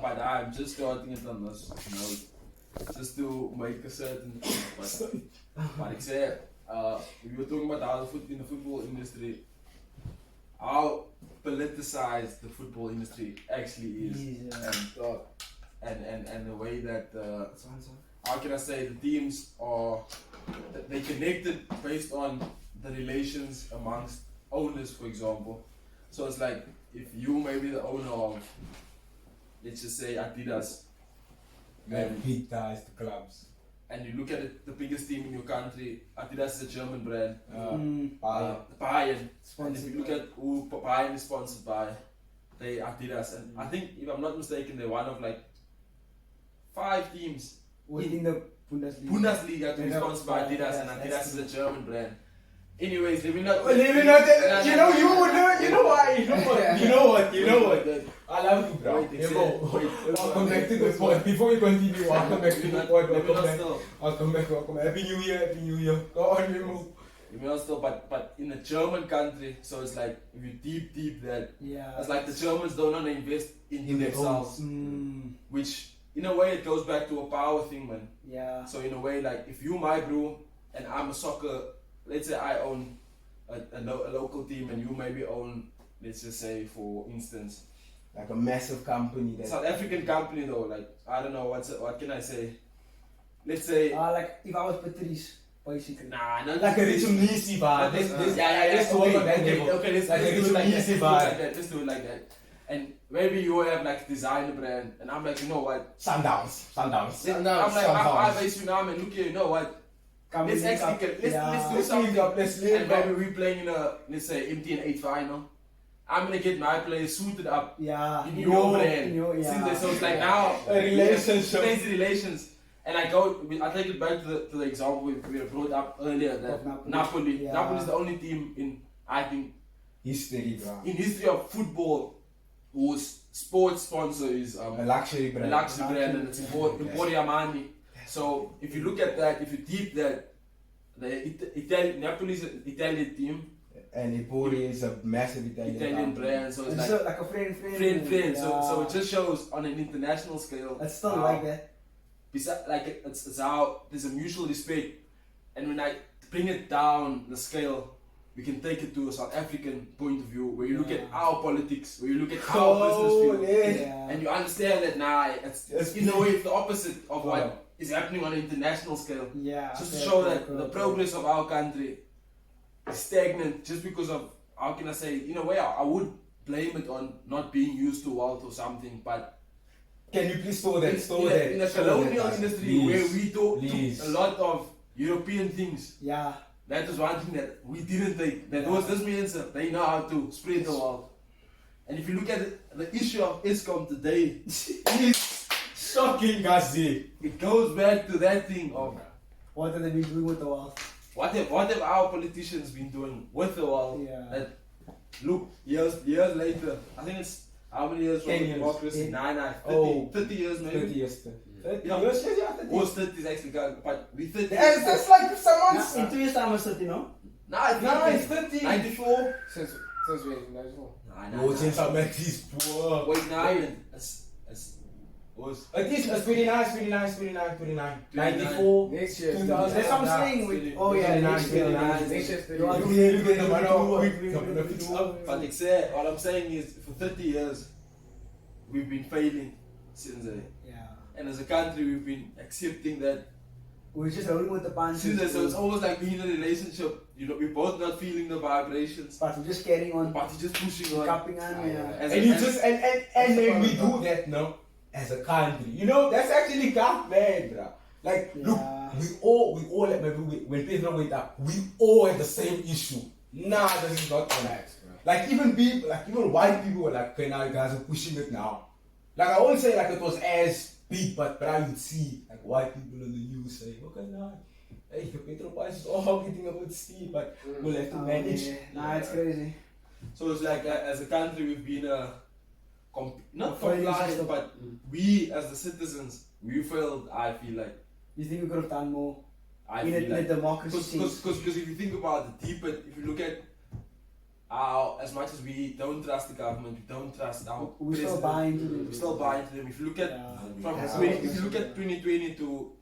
but I'm just starting it on this note, just to make a certain point. But except, we were talking about how in the football industry, how politicized the football industry actually is, and the way that how can I say, the teams are, they connected based on the relations amongst owners, for example. So it's like, if you may be the owner of, let's just say, Adidas, and big ties to clubs, and you look at it, the biggest team in your country, Adidas is a German brand, Bayern. And if you look at who Bayern is sponsored by, they Adidas, and I think, if I'm not mistaken, they're one of like 5 teams within the Bundesliga to be sponsored by Adidas, and Adidas is a German brand. Anyways, let me not. You know what? I love you, bro. I'll come back to the point. Before we continue, I'll come back to the point. I'll come back. Happy New Year. Go on, you move. You know, still, but in a German country, so it's like, if you deep that, it's like the Germans don't want to invest in themselves, which in a way it goes back to a power thing, man. Yeah. So in a way, like, if you my bro and I'm a soccer, let's say I own a local team and you maybe own, let's just say, for instance, like a massive company. South African company though, like, I don't know, what can I say? Let's say, like if I was Patrice, basically. Nah, not like a Richard Nisi bar. Let's do it like that. And maybe you have like a designer brand, and I'm like, you know what? Sundowns. I'm like, I base you now, man. Look here, you know what? Let's do something. And maybe we playing in a, let's say, MTN 8 final. I'm gonna get my players suited up. In your brand. So it's like now a relationship. Crazy relations. And I take it back to the example we brought up earlier, that Napoli. Napoli is the only team in, I think, history, bro. In history of football, whose sports sponsor is a luxury brand. And it's Emporio Armani. So if you look at that, if you deep that, Napoli is an Italian team. And Emporio is a massive Italian brand. So it's like a friend. So it just shows on an international scale. It's still like that. Like it's how there's a mutual respect, and when I bring it down the scale, we can take it to a South African point of view, where you look at our politics, where you look at our business view, and you understand that it's in a way it's the opposite of what is happening on an international scale. Just to show that the progress of our country is stagnant, just because of, how can I say, in a way I would blame it on not being used to wealth or something, but can you please store that? In the colonial industry, where we took a lot of European things, that is one thing that we didn't take. That was this means they know how to spread the wealth. And if you look at the issue of ESCOM today, it's shocking, Gazi. It goes back to that thing of what have they been doing with the wealth? What have our politicians been doing with the wealth? That, look, years later, I think it's how many years from democracy? 30 years maybe. 30 years. 30 years. 30 is actually gone, but we 30. That's like someone's. In 2 years time was 30, no? It's 30. 94. Since when? 94. No, since I met these poor. Wait, it's 29. 94. Next year. That's what I'm saying. Next year. But all I'm saying is, for 30 years, we've been failing, since and as a country, we've been accepting that. We're just rolling with the punches. So it's almost like being in a relationship. We're both not feeling the vibrations. But we're just carrying on. But you're just pushing on. Cupping on, and then we do that, no? As a country, that's actually God, man, bro. Like, look, we all, like, maybe when Pedro went up, we all had the same issue. Nah, this is not correct, bro. Like, even white people were like, okay, now you guys are pushing it now. Like, I won't say like it was as big, but I would see like white people on the news saying, okay, now, hey, the petrol price is all getting a bit steep, but we'll have to manage. It's crazy. So it's like, as a country, we've been not compliant, but we as the citizens, we failed. I feel like. You think we could have done more? I feel like democracy. Because if you think about it deeper, if you look at as much as we don't trust the government, we don't trust our We still president, buy into them. we still buy into them. If you look at if you look at 2020 to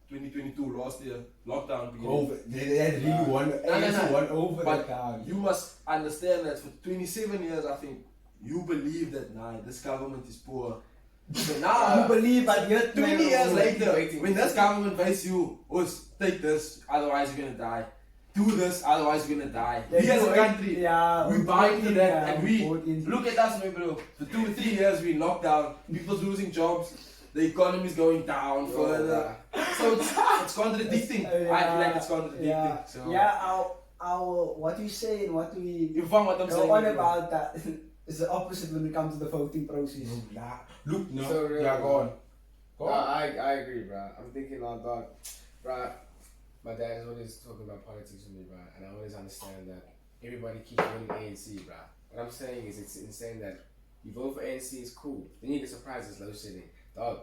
2022 last year, lockdown beginning. COVID. They had really won. No. Won over But the count. you must understand that for 27 years, I think, you believe that, this government is poor. So now, You believe, but yet 20 years later, waiting. when this government pays you, take this, otherwise you're gonna die. Do this, otherwise you're gonna die. We as a country, we buy into that, and we look at us, my bro. For 2 or 3 years, we locked down. People's losing jobs. The economy's going down further. So it's contradicting. I feel like it's contradicting. Yeah, So our what we say and what we you found what I'm go saying. on bro. about that is the opposite when it comes to the voting process. Look, no. So real, Yeah, go on. Go No, on. I agree, bro. I'm thinking on that, bro. My dad is always talking about politics with me, bro, and I always understand that everybody keeps voting ANC, bro. What I'm saying is, it's insane that you vote for ANC is cool. Then you get surprised it's load shedding. Dog,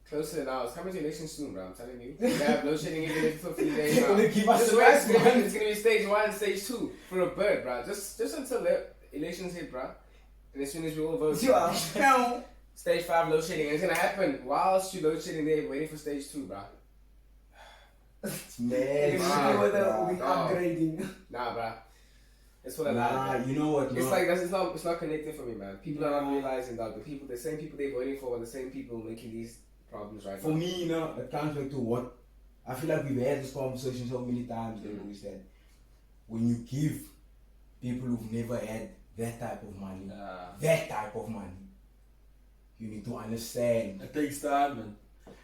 closer now. It's coming to election soon, bro. I'm telling you. We have load shedding every 15 days now. They keep us Just wait, it's surprised, gonna man. be- it's gonna be stage 1 and stage 2 for a bird, bro. Just until the elections hit, bro. And as soon as we all vote, You are no. stage 5 load shedding, and it's gonna happen whilst you load shedding there, waiting for stage 2, bro. Man, Whether bruh. we upgrading. Nah, bro. It's what I Nah, like. you know what? It's no. like it's not connected for me, man. People are not realizing that the same people they're voting for are the same people making these problems right For now. me, it comes back to what I feel like we've had this conversation so many times. They always said, when you give people who've never had that type of money, you need to understand. It takes time, man.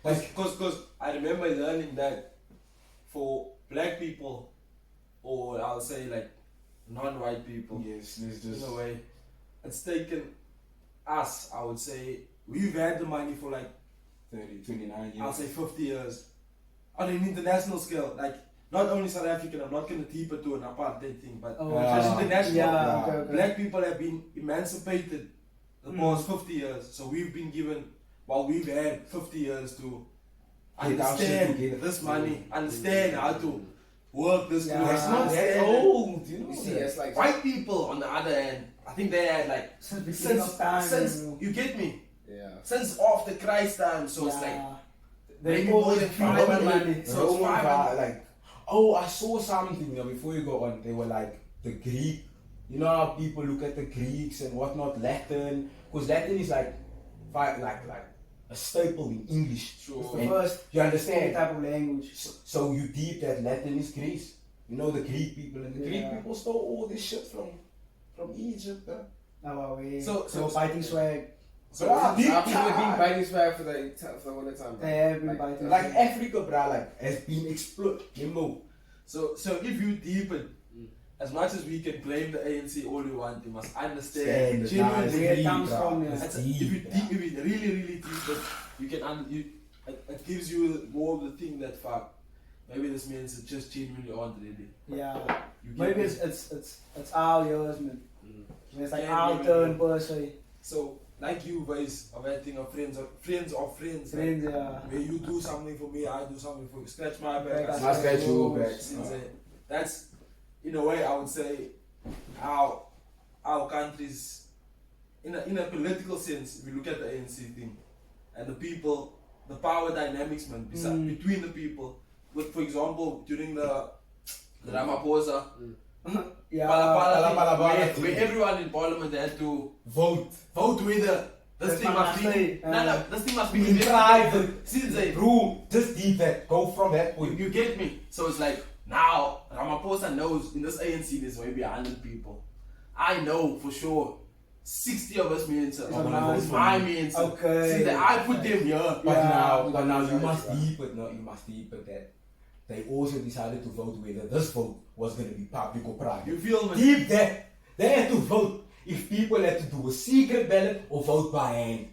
Because I remember learning that for black people, or I'll say like non-white people, Yes, let's in just. a way, it's taken us, I would say, we've had the money for like, 30, 29 years. I'll say 50 years. On an international scale, like, not only South African, I'm not going to deep it to an apartheid thing, but just international. Yeah, okay. Black people have been emancipated the past 50 years, so we've been given, we've had 50 years to Get our shit understand together. this money, understand how to work this Yeah. through. It's not that understand it. old, you know. You see, it's like White people, on the other hand, I think they had like, Since the beginning of time. since you get me, yeah. since after Christ time, so it's like, they maybe more always than feel 500 money. So it's Roman 500. like, oh, I saw something before you go on. They were like the Greek. You know how people look at the Greeks and whatnot, Latin, because Latin is like a staple in English. Sure. It's the And first you understand? type of language. So you deep that Latin is Greece. You know the Greek people, and the Greek Yeah. people stole all this shit from Egypt. Huh? Now we So- fighting swag. Bruh, deep Our people have been time. biting swag for the whole time. They have been biting Like swag. Africa, bruh, like has been exploited. You know. So if you deepen, as much as we can blame the ANC all we want, you must understand Stand, genuinely. where it comes from, yeah. That's Deep, if you bruh. if you really deep it, you can it gives you more of the thing that fuck. Maybe this means it just genuinely aren't ready. Yeah. You get Maybe me? it's our years, man. It's like Yeah, our maybe. turn per se. So like you guys of that thing of friends of friends. Friends, Like, yeah. where you do something for me, I do something for you. Scratch my back. Back, I scratch your back. Since, that's in a way I would say our countries in a political sense, if you look at the ANC thing and the people, the power dynamics, man, between the people. With, for example, during the Ramaphosa, Yeah. Pala, where everyone in parliament had to Vote. vote whether this That's thing my must be mistake. this thing must be In private. Since they Bro, just deep that. Go from that point. you get me? So it's like now Ramaphosa knows in this ANC there's maybe 100 people. I know for sure 60 of us means It's mine. it's my means. Okay. Since I put them here. But Yeah. now you must deep it. No, you must deep it that they also decided to vote whether this vote was going to be public or private. You feel me? Deep that they had to vote if people had to do a secret ballot or vote by hand.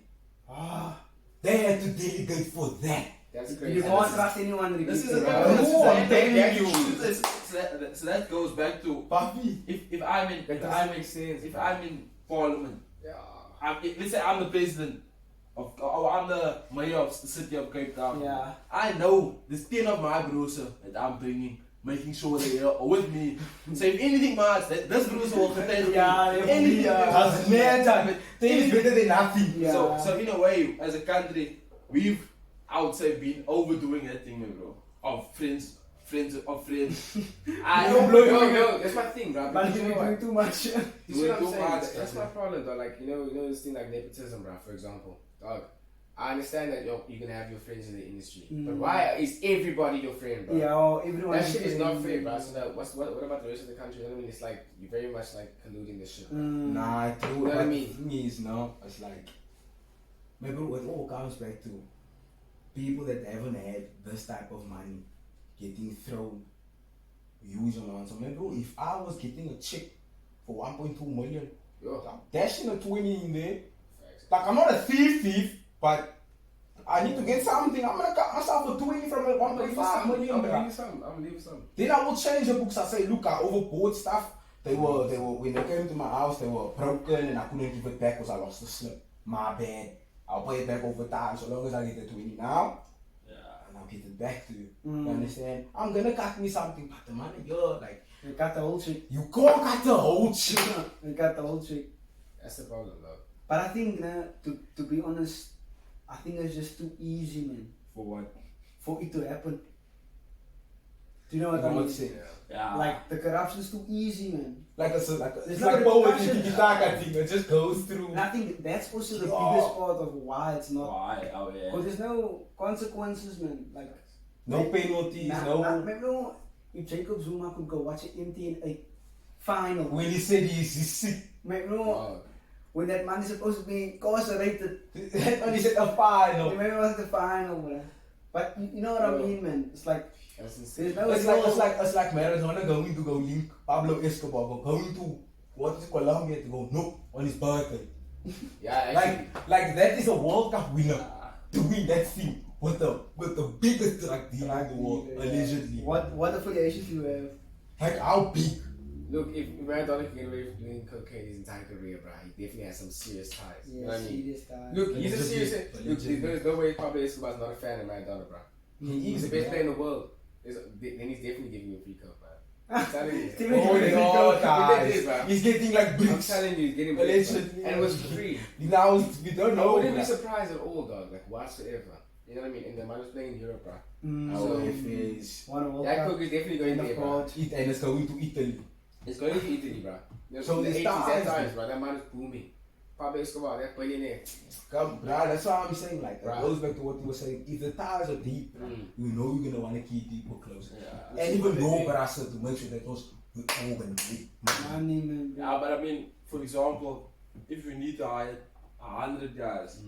They had to delegate for that. That's crazy. You can't trust anyone. This is repeating, a right? No, I'm telling you. So that goes back to Papi. if I'm in That doesn't make sense. if I'm in parliament, Yeah. let's say I'm the president or I'm the mayor of the city of Cape Town. Yeah. I know there's 10 of my bros that I'm bringing making sure they are with me. So if anything matters, this Bruce will contain me. Anything Doesn't matter. Thing is better than nothing. Yeah. So in a way, as a country, we've, I would say, been overdoing that thing, bro. Of friends. I don't blow No, that's my thing, bro. But Because you you're know what? doing too much. You see what I'm Doing too saying? much. That's my problem, though. Like, you know this thing like nepotism, bro. For example, dog. I understand that you can have your friends in the industry, but why is everybody your friend, bro? Yeah, or everyone. That shit is not fair, bro. So now, what about the rest of the country? You know what I mean? It's like you're very much like colluding this shit. Bro. Nah, true. You know what I But mean? the thing is, no, it's like, maybe it all comes back to people that haven't had this type of money getting thrown huge amounts. So maybe if I was getting a check for 1.2 million, Yo, I'm dashing a 20 in there. facts. Like, I'm not a thief, but I need to get something. I'm gonna cut myself a 20 from a 1.5 million. I'm bruh. gonna leave some. Then I will change the books. I say, look, I overbought stuff. They were when they came to my house, they were broken and I couldn't give it back because I lost the slip. My bad. I'll pay it back over time so long as I get the 20 now. Yeah. And I'll get it back to you. You understand? I'm gonna cut me something, but the money, yo, like, You got the whole trick. you can't cut the whole shit. You got the whole trick. That's the problem, though. But I think, to be honest, I think it's just too easy, man, For what? for it to happen. Do you know what You I know mean? what I'm saying? Yeah. Like, the corruption's too easy, man. It's It's like not poetry, repercussions. tiki-taka thing. It just goes through. And I think that's also the Yeah. biggest part of why it's not. Why? Oh yeah. Because there's no consequences, man. Like, No penalties, no. Remember if Jacob Zuma could go watch an MTN final? When he said he's sick, Remember Dog. when that man is supposed to be incarcerated? when he said a final. Remember it was the final, bro. But you know what I mean, man. It's like That's insane. there's no. It's like Maradona going to go link Pablo Escobar, but going to what is Colombia to go no on his birthday. Yeah, actually. Like that is a World Cup winner doing that thing with the biggest drug dealer in the world, allegedly. What affiliations do you have? Like how big? Look, if Maradona can get away from doing cocaine his entire career, bro, he definitely has some serious ties. You know what I mean? serious guy. Look, he's a Allegedly. serious. Look, Allegedly. there's no way Pablo Escobar's not a fan of Maradona, bro. He He's is the best player in the world. Then he's definitely giving you a free cup, man. I'm telling you. Steven Oh Gerrard. no, It is, guys! bro. He's getting like I'm bricks. telling you, he's getting Allegedly. and it was free. Now we don't I know. wouldn't be bruh. surprised at all, dog. Like whatsoever. You know what I mean? And the man was playing in Europe, bro. Our FAs. One World That Cup. cook is definitely going End of there, bro. God. And it's going to Italy. It's going to Italy, bro. You know, So from the this 80s, ties, that times, bro. That man is booming. Pablo Escobar, that billionaire. Come, bruh, that's what I'm saying. Like, it Bruh. goes back to what you were saying. If the ties are deep, you know you're gonna want to keep people close. Yeah. And even though, but I said to make sure that those we're all gonna be. Money, man. Yeah, but I mean, for example, if you need to hire 100 guys,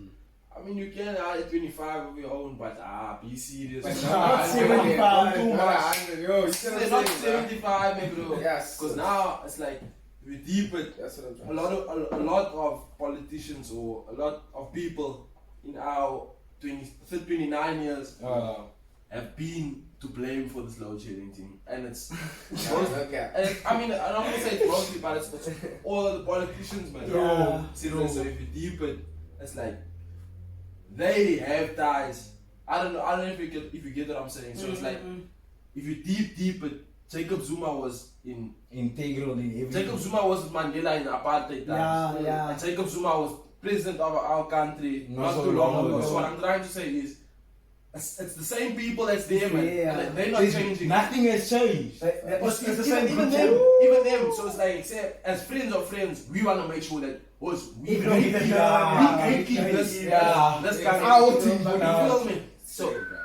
I mean, you can hire 25 of your own, but be serious. But not 75. Too much. Yo, you see what I'm Not saying, 75, maybe. bro? Yes. Because now it's like we deep it. That's what I'm trying A lot of politicians or a lot of people in our 29 years have been to blame for this load shedding thing, and it's Okay. and I mean I don't want to say it's mostly, but it's all the politicians, man. Yeah. Seriously, so if you deep it, it's like they have ties. I don't know if you get what I'm saying. So it's like if you deep it, Jacob Zuma was in. Integral in everything. Jacob Zuma was Mandela in apartheid times. Yeah. And Jacob Zuma was president of our country Not not so too long long ago. ago. So what I'm trying to say is, it's the same people that's there, man. Yeah. And they're not There's- changing. Nothing has changed. That was Even the same even group them, chat. even them. So it's like, say, as friends of friends, we want to make sure that we Even though we gatekeep don't- this, Yeah. this Yeah. kind of Our you team now. feel me?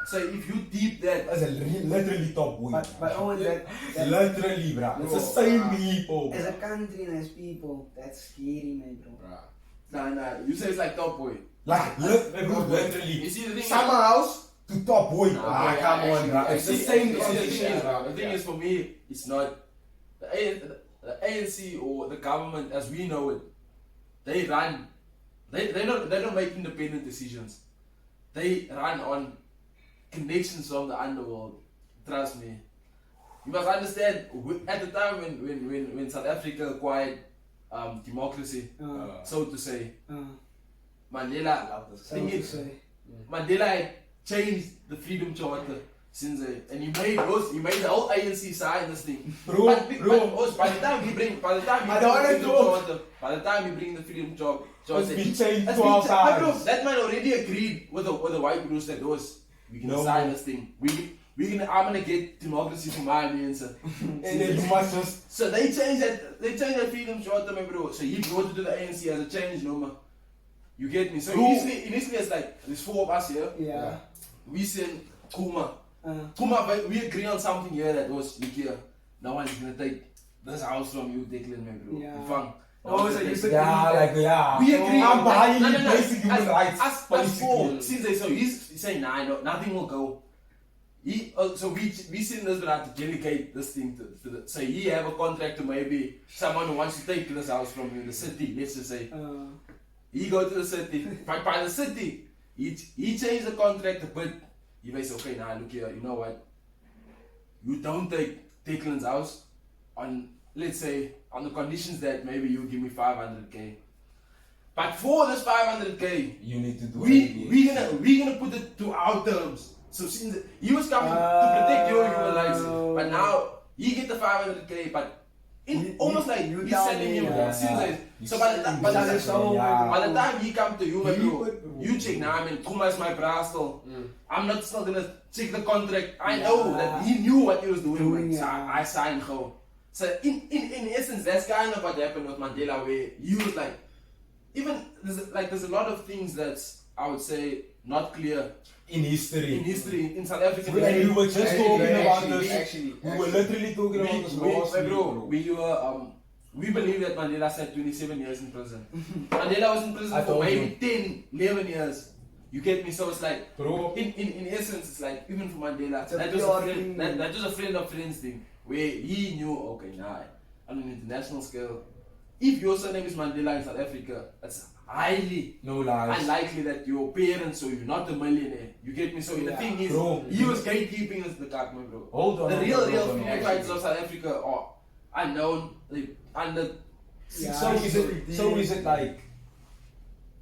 So if you deep that, That's a literally top boy. But Owen, that Literally, bruh. It's the same people. as a country and as people, that's scary, man, bro. Bruh. nah, you say it's like top boy. Like, literally. You see the thing? Summer house to top boy. Nah, Come on, actually, bruh. It's the see, same see, the thing condition. is, the thing is for me, it's not the ANC or the government as we know it. They run. They don't make independent decisions. They run on connections from the underworld. Trust me. You must understand. At the time when South Africa acquired democracy, so to say, Mandela. So Thing to is, say. Mandela had changed the Freedom Charter Since and he made the whole ANC sign this thing. Bro. By the time he bring the freedom job, It's been changed that's 12 but bro, times. that man already agreed with the white bros that we can sign this thing. I'm gonna get democracy for my answer. And then you must just. So they changed that freedom short to me, bro. So he brought it to the ANC as a change number. You get me? So initially it's like there's 4 of us here. Yeah. We send Kuma. Kuma, we agree on something here that was here. No one is gonna take this house from you, Declan, man, bro. Yeah. Fun. Oh, so you said We agree. I'm behind you, No. basic human rights. Us 4. Since he's saying nah, nothing will go. So we send this brother to delegate this thing to the. So he have a contract to maybe someone who wants to take this house from you, the city. Let's just say. He go to the city. By the city, he changed the contract a bit. He may say, okay, now look here, you know what? You don't take Declan's house on, let's say, on the conditions that maybe you give me 500k. But for this 500k, You need to do we're gonna put it to our terms. So since he was coming to protect your human rights, but now he get the 500k, but almost like you he's tell selling me, him. yeah. So by the time he come to you, He bro, would- you check now. I mean, Kuma is my bra still. I'm not still gonna check the contract. I know that he knew what he was doing. So I signed go. So in essence, that's kind of what happened with Mandela, where he was like, even there's a lot of things that's, I would say, not clear in history. in South Africa. We were just talking about this. Actually, We were literally talking about this last week, bro. We believe that Mandela sat 27 years in prison. Mandela was in prison I for told maybe 10, 11 years. You get me? So it's like, Bro. in essence, it's like, even for Mandela, It's a that was pure a friend, thing. that was a friend of friends thing, where he knew, okay, on an international scale, if your surname is Mandela in South Africa, it's highly No lies. unlikely that your parents or you're not a millionaire. You get me? So the thing is, Bro. he was gatekeeping as the government, bro. Hold on. The real freedom Actually. fighters of South Africa are unknown, under. So is it like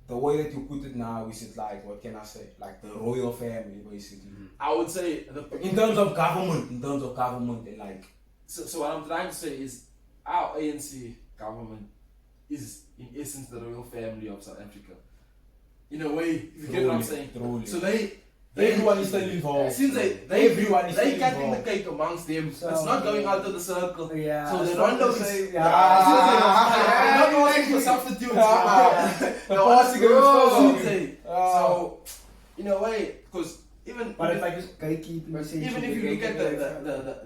the way that you put it now? Is it like, what can I say? Like the royal family, basically. I would say In terms of government, and like. So what I'm trying to say is our ANC government is in essence the royal family of South Africa. In a way, if you get what I'm saying. Truly. So they Everyone is still involved. Since Everyone is they still cutting the involved. cake amongst them. So, it's not going out of the circle. Yeah. So the So Rondo to is say- they're not asking for substitutes. The passing of So, the so in a way, because even But if I just gatekeeping, even if you look at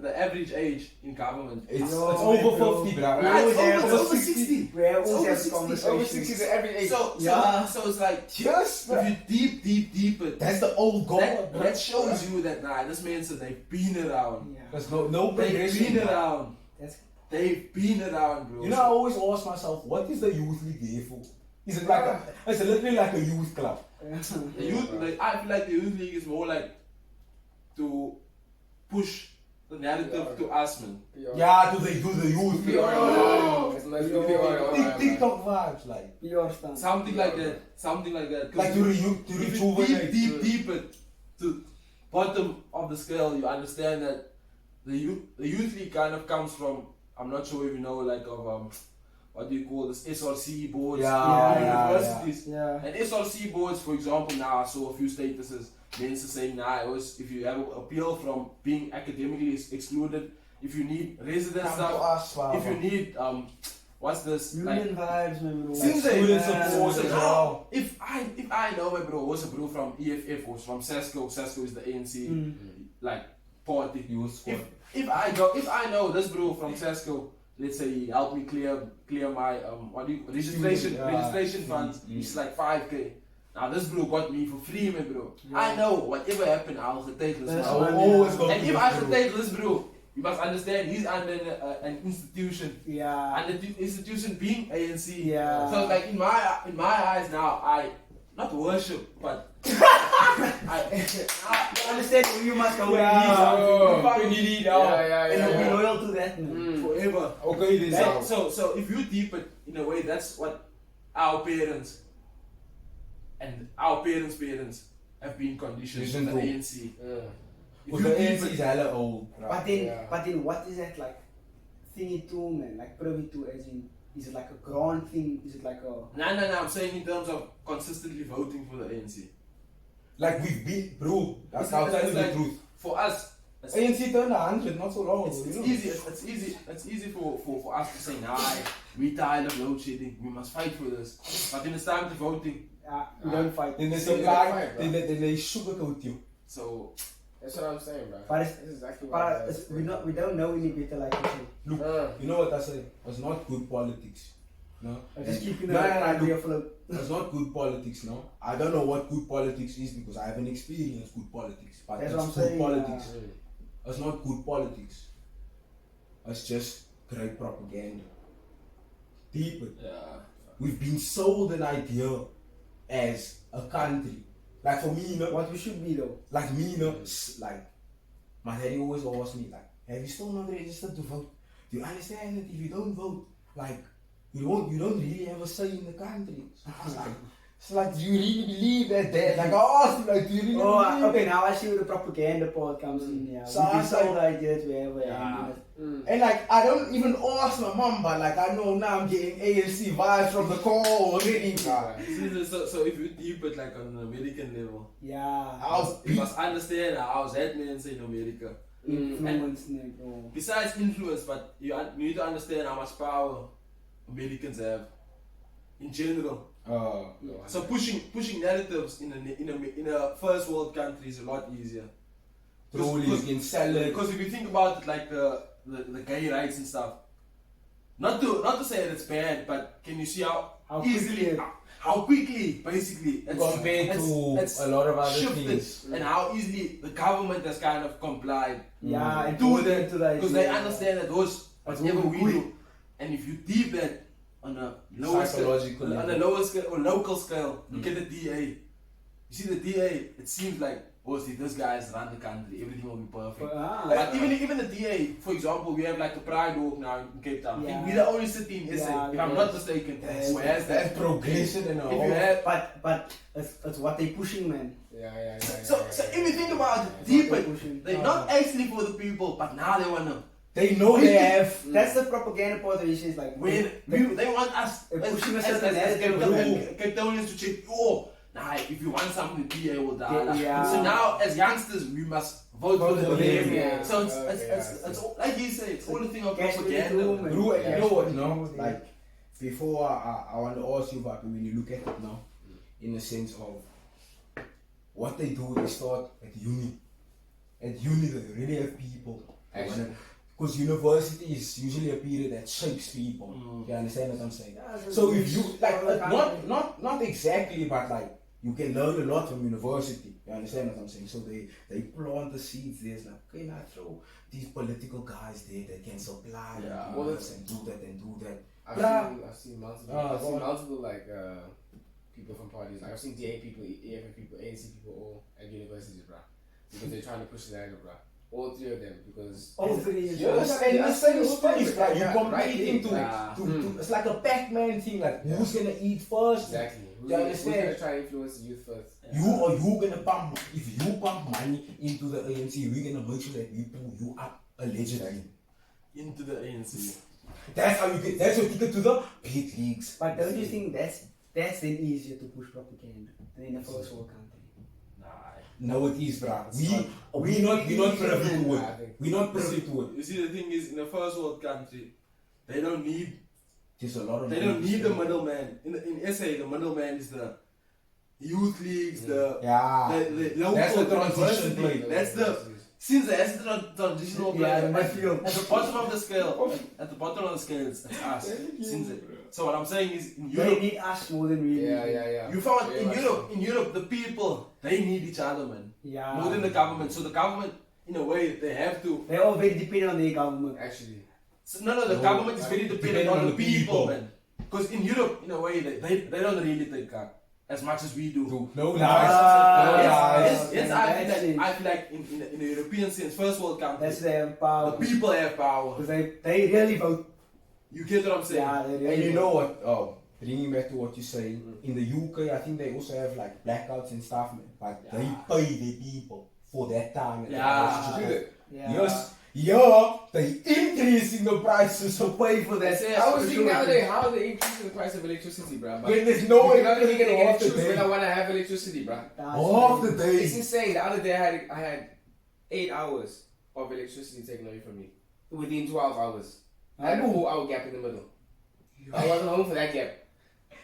the average age in government, It's No, over bro. 50, bro. Yeah, it's over over 60. we have It's always over have 60, conversations. over 60 is every age. So it's like Yes, bro. if you deep it, That's the old god, bro. that shows you that this man said they've been around. Yeah. There's no They've progression. been bro. around. That's They've been around, bro. You know, I always ask myself, what is the youth league there for? Is it like it's literally like a youth club? The youth, I feel like the youth league is more like to push the narrative to us, man. Yeah, do they do the youth? It's nice to be TikTok vibes, like your stand. Something like that. Something like that. 'Cause like to if you rejuvenate. deep it to bottom of the scale, you understand that the youth league kind of comes from, I'm not sure if you know, like of what do you call this, SRC boards, Yeah, universities. Yeah. And SRC boards, for example, now I saw a few statuses, men saying if you have an appeal from being academically excluded, if you need resident Come to stuff, us, Baba. if you need what's this, Union vibes, man. since Student they support so as now, well. if I know my bro was a bro from EFF or from SASCO is the ANC like party. Youth squad. If I know this bro from SASCO, let's say he helped me clear my registration funds, which is like 5k. Now this bro got me for free, my bro. Yeah. I know whatever happened, I'll take this That's I bro. will one, always yeah. go And to if this I should bro. take this bro, you must understand he's under an institution. Yeah. And the institution being ANC. Yeah. So like in my eyes now, I not worship, but I You understand who you must go Yeah. and When you need and you'll be loyal to that, man. forever. Okay, then. So if you deep it in a way, that's what our parents and our parents' parents have been conditioned Listen to the to. ANC. Because the ANC is hella old. But then what is that like thingy to, man? Like privy to, as in, is it like a grand thing? Is it like a... No, I'm saying in terms of consistently voting for the ANC. Like we've been, bro, I'll tell you the like, truth. For us, ANC turned 100 not so long ago. It's easy for us to say, nah, we tired of load shedding, we must fight for this. But when it's time to voting, we don't fight. Then they sugarcoat you. So that's what I'm saying, bro. But that's exactly what we don't know any better, like you say. Look, you know what I say? It's not good politics. No? Just keeping the country afloat. It's not good politics, no? I don't know what good politics is because I haven't experienced good politics. But that's it's what I'm good saying. Politics. It's not good politics. It's just great propaganda. Deeper. yeah. We've been sold an idea as a country. Like for me, no? What we should be though. Like me, no? Like, my daddy always asked me, like, have you still not registered to vote? Do you understand that if you don't vote, like, you don't really have a say in the country? I was like, it's like, do you really believe that? Like, I asked him, like, do you really believe okay, now I see where the propaganda part comes in. Yeah, So we I sold ideas wherever. Yeah. And like, I don't even ask my mom, but like, I know now I'm getting ANC vibes from the call already. So if you deep it like on an American level, Yeah. you must understand how that means in America. Influence, Besides influence, but you need to understand how much power Americans have in general. So pushing narratives in a first world country is a lot easier. Truly, you can sell it. Because if you think about it, like the gay rights and stuff, not to say that it's bad, but can you see how easily, how quickly, basically, compared to a lot of other shifted, things, and how easily the government has kind of complied. Yeah, and do that because they understand that whatever we do, and if you deep that on a lower scale, on a lower scale or local scale, look at the DA. You see the DA, it seems like, oh, see, this guy's run the country, everything will be perfect. But even the DA, for example, we have like a pride walk now in Cape Town. Yeah. We're the only city in SA, if I'm not mistaken. Who has that progression and all. But it's what they pushing, man. Yeah. So if you think about it, deeper, they're not actually for the people, but now they want to. They know they have. That's the propaganda part of the issue. Is like When they want us pushing us as as Cape Townians to check, oh, nah, if you want something, the DA will die. Yeah. So now, as youngsters, we must vote for the DA. Yeah. So it's all, like you say, it's all a thing of propaganda. Bro, you know what, no? Like, before I want to ask you about when you look at it now, in the sense of what they do, they start at uni. At uni, they really have people. Because university is usually a period that shapes people. You understand what I'm saying? So if you like, not exactly, but like you can learn a lot from university. You understand what I'm saying? So they plant the seeds. There's like, okay, now throw these political guys there that can supply and do this and do that and do that. I've seen multiple like people from parties. Like I've seen DA people, EFF people, ANC people all at universities, bro. Because they're trying to push the narrative, bro. All three of them, because all three. Yes, and the same space, like you competing to it's like a Pac-Man thing, like who's gonna eat first? Exactly. You understand? Who's gonna try to influence the youth first? You gonna pump, if you pump money into the ANC, we're gonna make sure that we pull you up allegedly into the ANC. That's how you get to the big leagues. But don't you think that's then easier to push propaganda than in a first world country? No, it is, bro. We're not privy to it. We're not privy to it. You see, the thing is, in a first world country, they don't need. There's a lot of. They don't need the middleman. In SA, the middleman is the youth leagues, the local. That's the transition play. That's since that's the transitional play. At the bottom of the scale, it's us. So what I'm saying is, in Europe, they need us more than we need. Yeah. You found in Europe, the people, they need each other, man. Yeah. More than the government. So the government, in a way, they have to. They're all very dependent on their government. Actually. So the government is very dependent on the people, man. Because in Europe, in a way, they don't really take cut as much as we do. No lies. Yes, I feel like in the European sense, first world country, that's their power. The people have power. Because they really vote. You get what I'm saying? Yeah, they really and you know what? Oh, bringing back to what you're saying, in the UK, I think they also have like blackouts and stuff, man. But they pay their people for that time. Yeah. Yes, yeah, they increasing the prices to pay for that. I was thinking the other day, how are they increasing the price of electricity, bro? But When there's no you're not even gonna electricity get half to the choose when I day. want to have electricity, bro. Half the day. It's insane. The other day I had 8 hours of electricity taken away from me within 12 hours. I had a 4-hour gap in the middle. I wasn't home for that gap.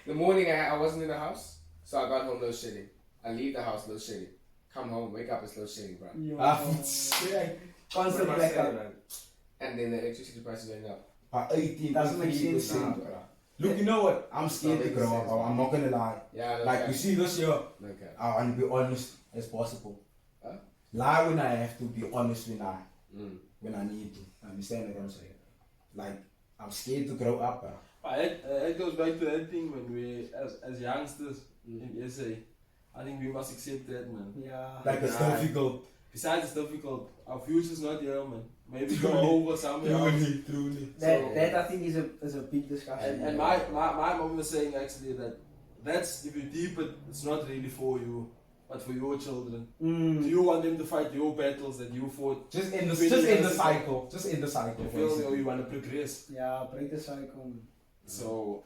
The morning I wasn't in the house, so I got home load shedding. I leave the house load shedding. Come home, wake up, it's load shedding, bro. Constant blackout. And then the electricity prices went up. By 18, Doesn't make sense. Look, you know what? I'm scared to grow up. I'm not gonna lie. Yeah, Like you see this year, Okay. I want to be honest as possible. Huh? Lie when I have to, be honest when Mm. I need to. Understand what I'm saying? Like I'm scared to grow up. But it goes back to that thing when we, as youngsters in SA, I think we must accept that, man. Yeah. Like it's Yeah. difficult. Besides, it's difficult. Our future's not here, man. Maybe go over somewhere else. Truly. That I think is a big discussion. And my mom was saying actually that's if you deep it, it's not really for you, but for your children. Do you want them to fight your battles that you fought? Just in the 20 cycle. years Just in the cycle. You feel me, or you want to progress? Yeah, break the cycle. So,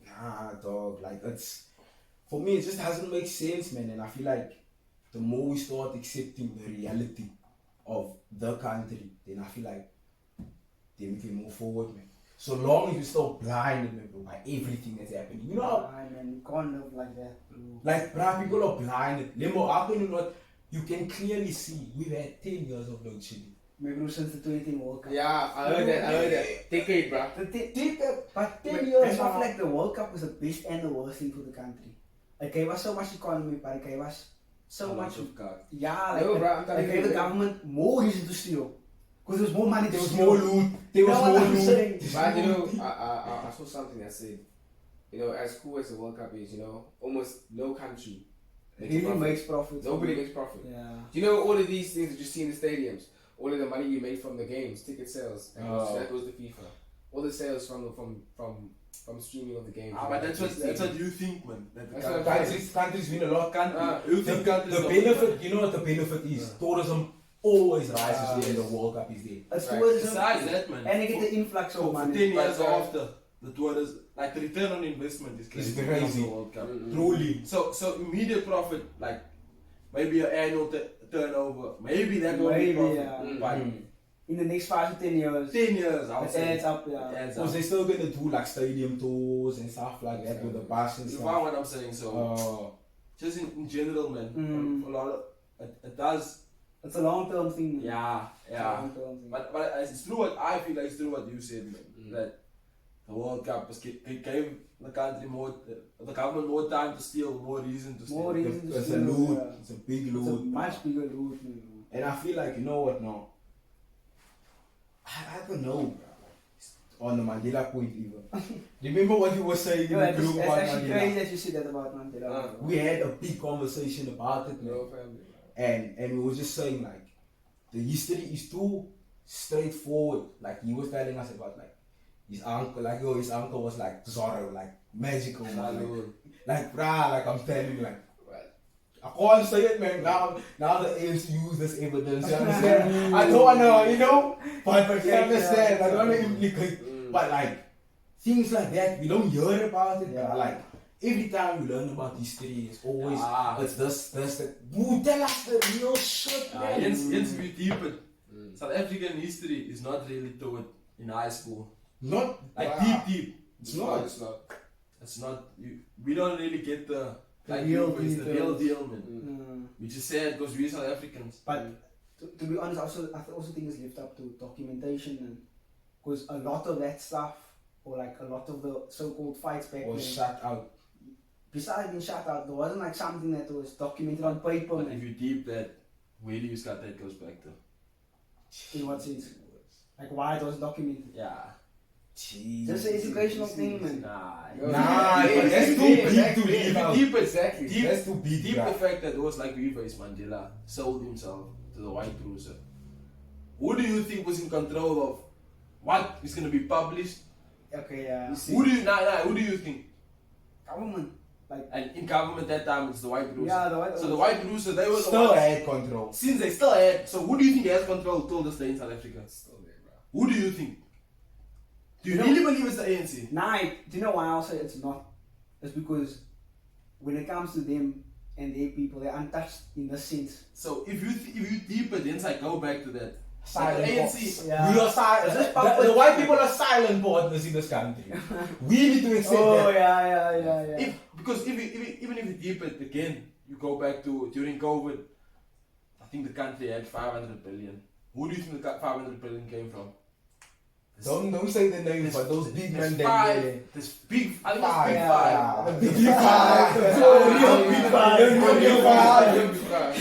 Nah, dog. Like it's for me, it just doesn't make sense, man. And I feel like the more we start accepting the reality of the country, then I feel like then we can move forward, man. So long as we stop blinded, man, bro, by everything that's happening. You know, Man, you can't live like that, bro. like, bro, people are blinded. Limbo, how can you not? You can clearly see we've had 10 years of load shedding. Maybe since the 20 World Cup. Yeah, I heard that. Decade, bro. But 10 years I feel now. like the World Cup was the best and the worst thing for the country. Like, there was so much economy, but there was so much. of God. Yeah, like, No, bro, I'm like telling gave you, the bro. government more reason to steal. Because there was more money to There was steal. more loot. There was You know more what I'm loot. saying? But you know, I saw something that said, you know, as cool as the World Cup is, you know, almost no country Really profit. makes profit. Nobody makes profit. Yeah. Do you know all of these things that you see in the stadiums? All of the money you make from the games, ticket sales, that goes to FIFA. All the sales from streaming of the games. But that's what you think, man. That the That's what country- Countries win a lot. you think countries The don't benefit, you know what the benefit is? Tourism always rises when the World Cup is there. It's Right. tourism. Besides that, man. And they get the influx for of 10 money. years But, after, the tourism, like the return on investment is crazy. It's crazy. from the World Cup. Truly. So immediate profit, like maybe your annual turnover, maybe that will be Maybe, profit. yeah. But In the next 5 to 10 years, 10 years, I would it say. adds up, It yeah. adds Because up. they're still gonna do like stadium tours and stuff like that with the bus and You stuff. find what I'm saying? So, just in general, man, a lot of, it does, It's a long-term thing. man. yeah. It's a long-term thing. But it's true what I feel like it's true what you said, man. That the World Cup gave the country more, the government more time to steal, more reason to steal. More reason to It's a steal, loot. yeah. It's a big It's a loot. much bigger loot, man. And I feel like, you know what now? I don't know, bro. On the Mandela point even. Remember what you were saying in Yeah, the group it's about actually crazy Mandela? that you said that about Mandela. We had a big conversation about it, man. No family. And we were just saying like the history is too straightforward. Like he was telling us about like his uncle, like his uncle was like Zorro, like magical, man. Like brah, like I'm telling you, like I can't say it, man. Now the ANC use this evidence. You understand? I don't wanna, you know, but you understand. I don't wanna implicate, but like things like that, we don't hear about it. Yeah. But like every time we learn about history, it's always Ah. it's this, that. Boo, tell us the real shit, man. Hence we deep it. South African history is not really taught in high school. Not Like Wow. deep. it's not. It's not. It's not. We don't really get the real it's the real details. deal, man. Mm. Which is sad because we're South Africans. But to be honest, I also think it's left up to documentation, and because a lot of that stuff, or like a lot of the so-called fights back Or then, shut out. besides being shut out, there wasn't like something that was documented on paper. But man. if you deep that, where do you start that goes back to? In what sense? Like why it was documented? Yeah. Jeez. Just an educational thing, man. Nah, Yeah, that's too yeah, big to exactly. leave out. Deep it, Exactly. Deep, That's too big, deep the bruh. fact that it was like Reverse Mandela sold himself to the white cruiser. Who do you think was in control of what is going to be published? Okay, yeah. Who do you think? Government. Like, And in government that time, it's the white Bruce. yeah, the white. So the white Bruce, they were the Still ones- had control. Since they still had, so who do you think has control till this day in South Africa? Still there, bro. Who do you think? Do you You know- really believe it's the ANC? Nah, do you know why I'll say it's not? It's because when it comes to them and their people, they're untouched in this sense. So if you deeper, then I go back to that. Silent Like the partners. ANC. Yeah. We are silent. Is this The white people are silent partners in this country. We need to accept Oh that. yeah. Because even if you deep it again, you go back to during COVID. I think the country had 500 billion. Who do you think the 500 billion came from? Don't say the names, but those big men There's there. This big, I think Five. it's big five. The big five. Big five.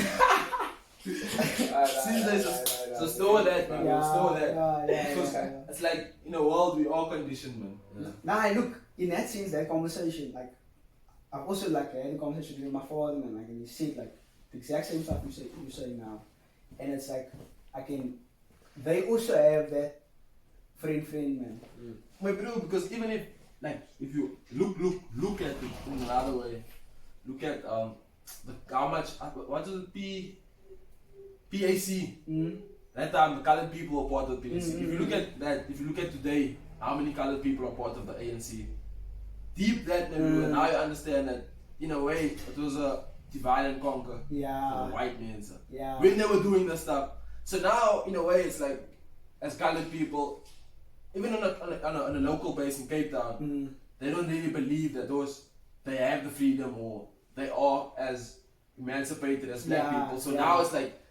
Since there's so store that, man. Store that. Because Yeah. it's like in a world we all conditioned, man. Yeah. Nah, look, in that sense, that conversation, like, I've also like had a conversation with my father, man, like, and he said like the exact same stuff you say now, and it's like they also have that friend, man. My bro, because even if you look at it in another way, look at how much what is it PAC. Mm. That time the colored people were part of the PAC. Mm, If you look at that, if you look at today, how many colored people are part of the ANC? Deep that and now you understand that in a way it was a divide and conquer for Yeah. the white men. So. Yeah. When they were doing the stuff. So now in a way it's like as colored people, even on a local base in Cape Town, Mm. they don't really believe that they have the freedom or they are as emancipated as black Yeah, people. So yeah. now it's like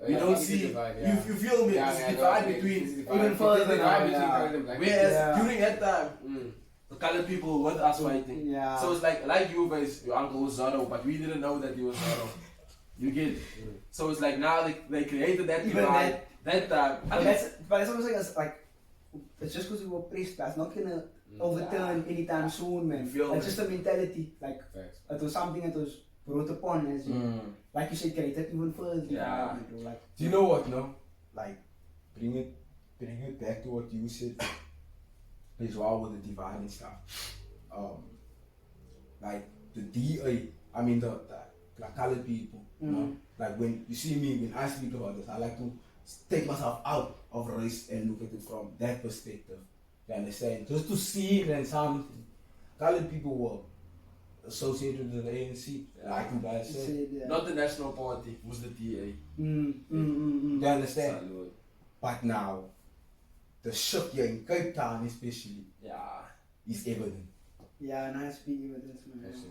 we Yeah, don't it's a see divide, yeah. you feel me? Yeah, It's yeah, divide no, between it's divide. even further It's divide now, between yeah. colored and black. whereas Yeah. during that time Mm. the colored people were with us fighting. Yeah. So it's like you guys, your uncle was Zorro, but we didn't know that he was Zorro. You get? So it's like now they created that Even divide that time. I But think that's what I'm saying. It's like it's just because we were oppressed. That's not gonna overturn anytime soon, man. You feel It's me? just a mentality. Like Facts. it was something that was brought upon as you, like you said, created even further. Yeah. Like Do you know what? No, like bring it back to what you said as well with the divide and stuff. Like the DA, I mean the colored people. You know? Like when you see me, when I speak about this, I like to take myself out of race and look at it from that perspective. You understand? Just to see it and something. Colored people were associated with the ANC, like you guys said. not the National Party, was the DA. You understand? Salute. But now, the shift here in Cape Town especially Yeah. is evident. Yeah, nice being with this, man. Actually.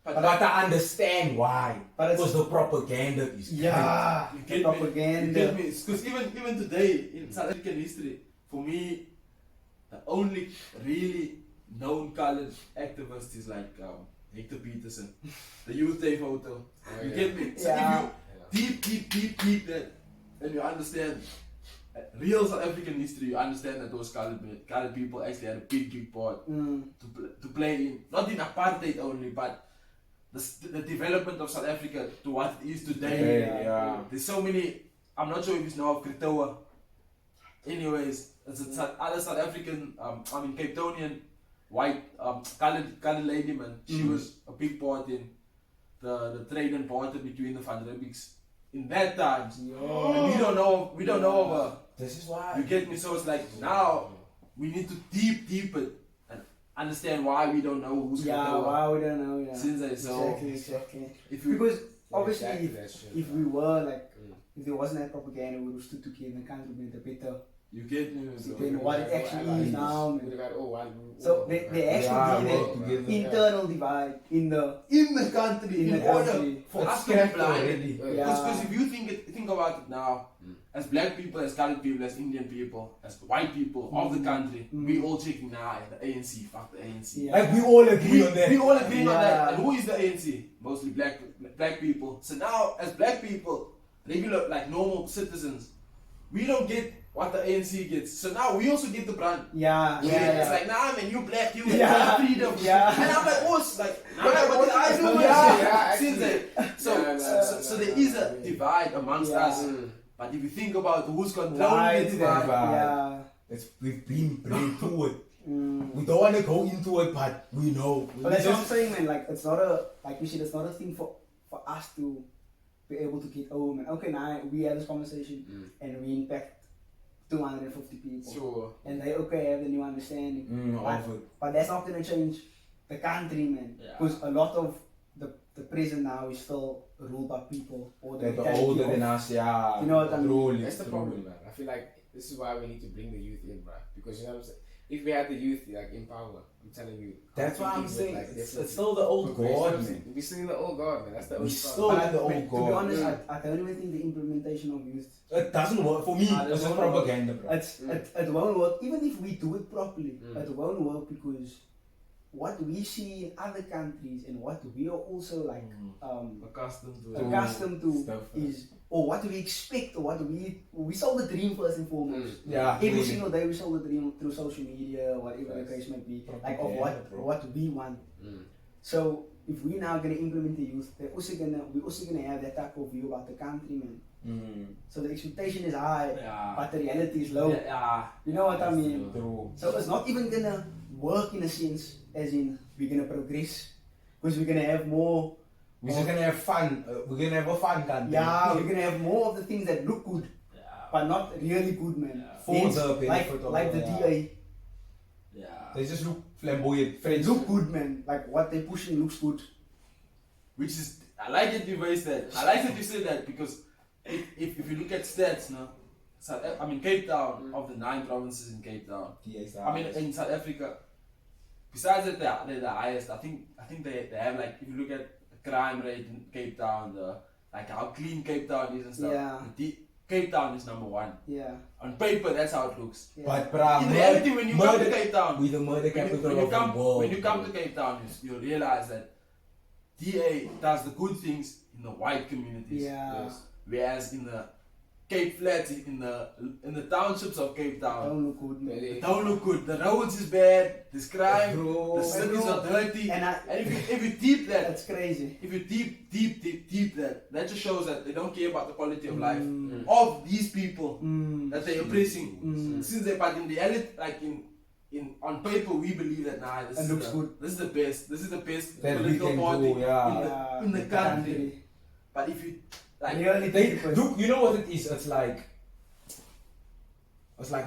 But I understand why. But it's- Because the propaganda is Yeah, You the get propaganda. me? You get me? Because even today in South African history, for me, the only really known colored activist is like Hector Peterson, the youth day photo. Oh, You yeah. get me? So Yeah. if you deep that, and you understand real South African history, you understand that those colored people actually had a big part to play in, not in apartheid only, but the development of South Africa to what it is today. Yeah. There's so many. I'm not sure if you know of Kritoa. Anyways, it's other South African, Cape Townian, white, colored lady, man. She was a big part in the trade and barter between the Van Riebeeks in that time. And we don't know of her. This is why. You get me? So it's like now we need to deep it and understand why we don't know who's Yeah, Kritoa. wow, we don't know. Yeah. Since I saw, Exactly. if you Because Yeah, obviously, exactly that shit, if bro. we were like, if there wasn't that propaganda, we would have stood together and kind of made a better. you get me, so Then what it actually is now, man. Would've got, So they actually work did together. that internal divide in the country, In in the order country. for It's us to be scrapped blind. already. Yeah. Because if you think about it now, as black people, as colored people, as Indian people, as white people of the country, we all checking now the ANC, fuck the ANC. Yeah. Like we all agree on that. We all agree on that. Yeah. And who is the ANC? Mostly black people. So now, as black people, regular, like normal citizens, we don't get what the ANC gets. So now we also get the brand. Yeah, It's yeah. like, nah, man, you black, you Yeah. freedom. Yeah. And I'm like, oh, it's like, nah, Yeah, what did I do? yeah, man? yeah, Since then. So, Yeah, so there is a divide amongst Yeah. us. But if you think about who's controlling Why the is divide, that? Yeah. We've been brain through it. We don't want to go into it, but we know. But that's what I'm saying, man. Like it's not a like we said, it's not a thing for us to be able to get home and okay, now we had this conversation and we impact 250 people. Sure. And they okay have the new understanding. But that's not gonna change the country, man. Because a lot of the prison now is still ruled by people older older than us, yeah. You know what I mean? That's the problem, man. I feel like this is why we need to bring the youth in, bro. Because you know what I'm saying? If we had the youth like in power, I'm telling you. That's why I'm saying like, it's still the old guard, man. We're still in the old guard, man. That's the old still in the old guard. To be honest, I don't even think the implementation of youth. It doesn't work for me. It's just propaganda, bro. It won't work. Even if we do it properly, it won't work because what we see in other countries and what we are also like accustomed to stuff, is or what do we expect or what do we sold the dream first and foremost. Yeah, every single day we sold the dream through social media or whatever the case might be, like of what we want. So if we're now gonna implement the youth, we're also gonna have that type of view about the country, man. So the expectation is high, but the reality is low. You know what I mean? True. So it's not even gonna work in a sense as in we're gonna progress because we're gonna have more. We're just gonna have fun. We're gonna have a fun country. Yeah, we're gonna have more of the things that look good, but not really good, man. For the benefit of like the DA. They just look flamboyant. They look good, man. Like what they're pushing looks good. Which is, I like that you raised that. I like that you said that because if you look at stats now, Cape Town, of the 9 provinces in Cape Town, in South Africa, besides that they're the highest, I think they have like, if you look at the crime rate in Cape Town, like how clean Cape Town is and stuff, Cape Town is number 1. Yeah. On paper, that's how it looks. But in reality, when you come to Cape Town, with the murder capital of the world, when you come to Cape Town, you realize that DA does the good things in the white communities. Yes. Whereas in the Cape Flats, in the townships of Cape Town, don't look good, man. They don't look good. The roads is bad, there's crime, the cities are dirty. And if you deep that, that's crazy. If you deep that just shows that they don't care about the quality of life of these people that they're oppressing. Since but in reality, like on paper, we believe that this is the best. This is the best that political party in the country. country. But if you like, look, you know what it is? It's like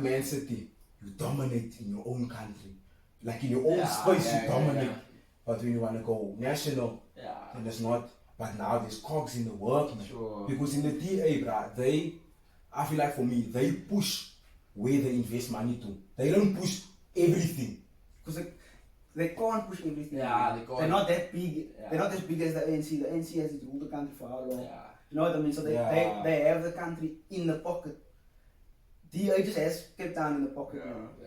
Man City. You dominate in your own country, like in your own space. You dominate. But when you want to go national, then it's not. But now there's cogs in the work, man. Sure. Because in the DA, bruh, I feel like for me, they push where they invest money to. They don't push everything. Because they can't push everything. Yeah, they can't. They're not that big. They're not as big as the ANC. The ANC has ruled the country for how long? You know what I mean? So they have the country in the pocket. DA just has Cape Town in the pocket.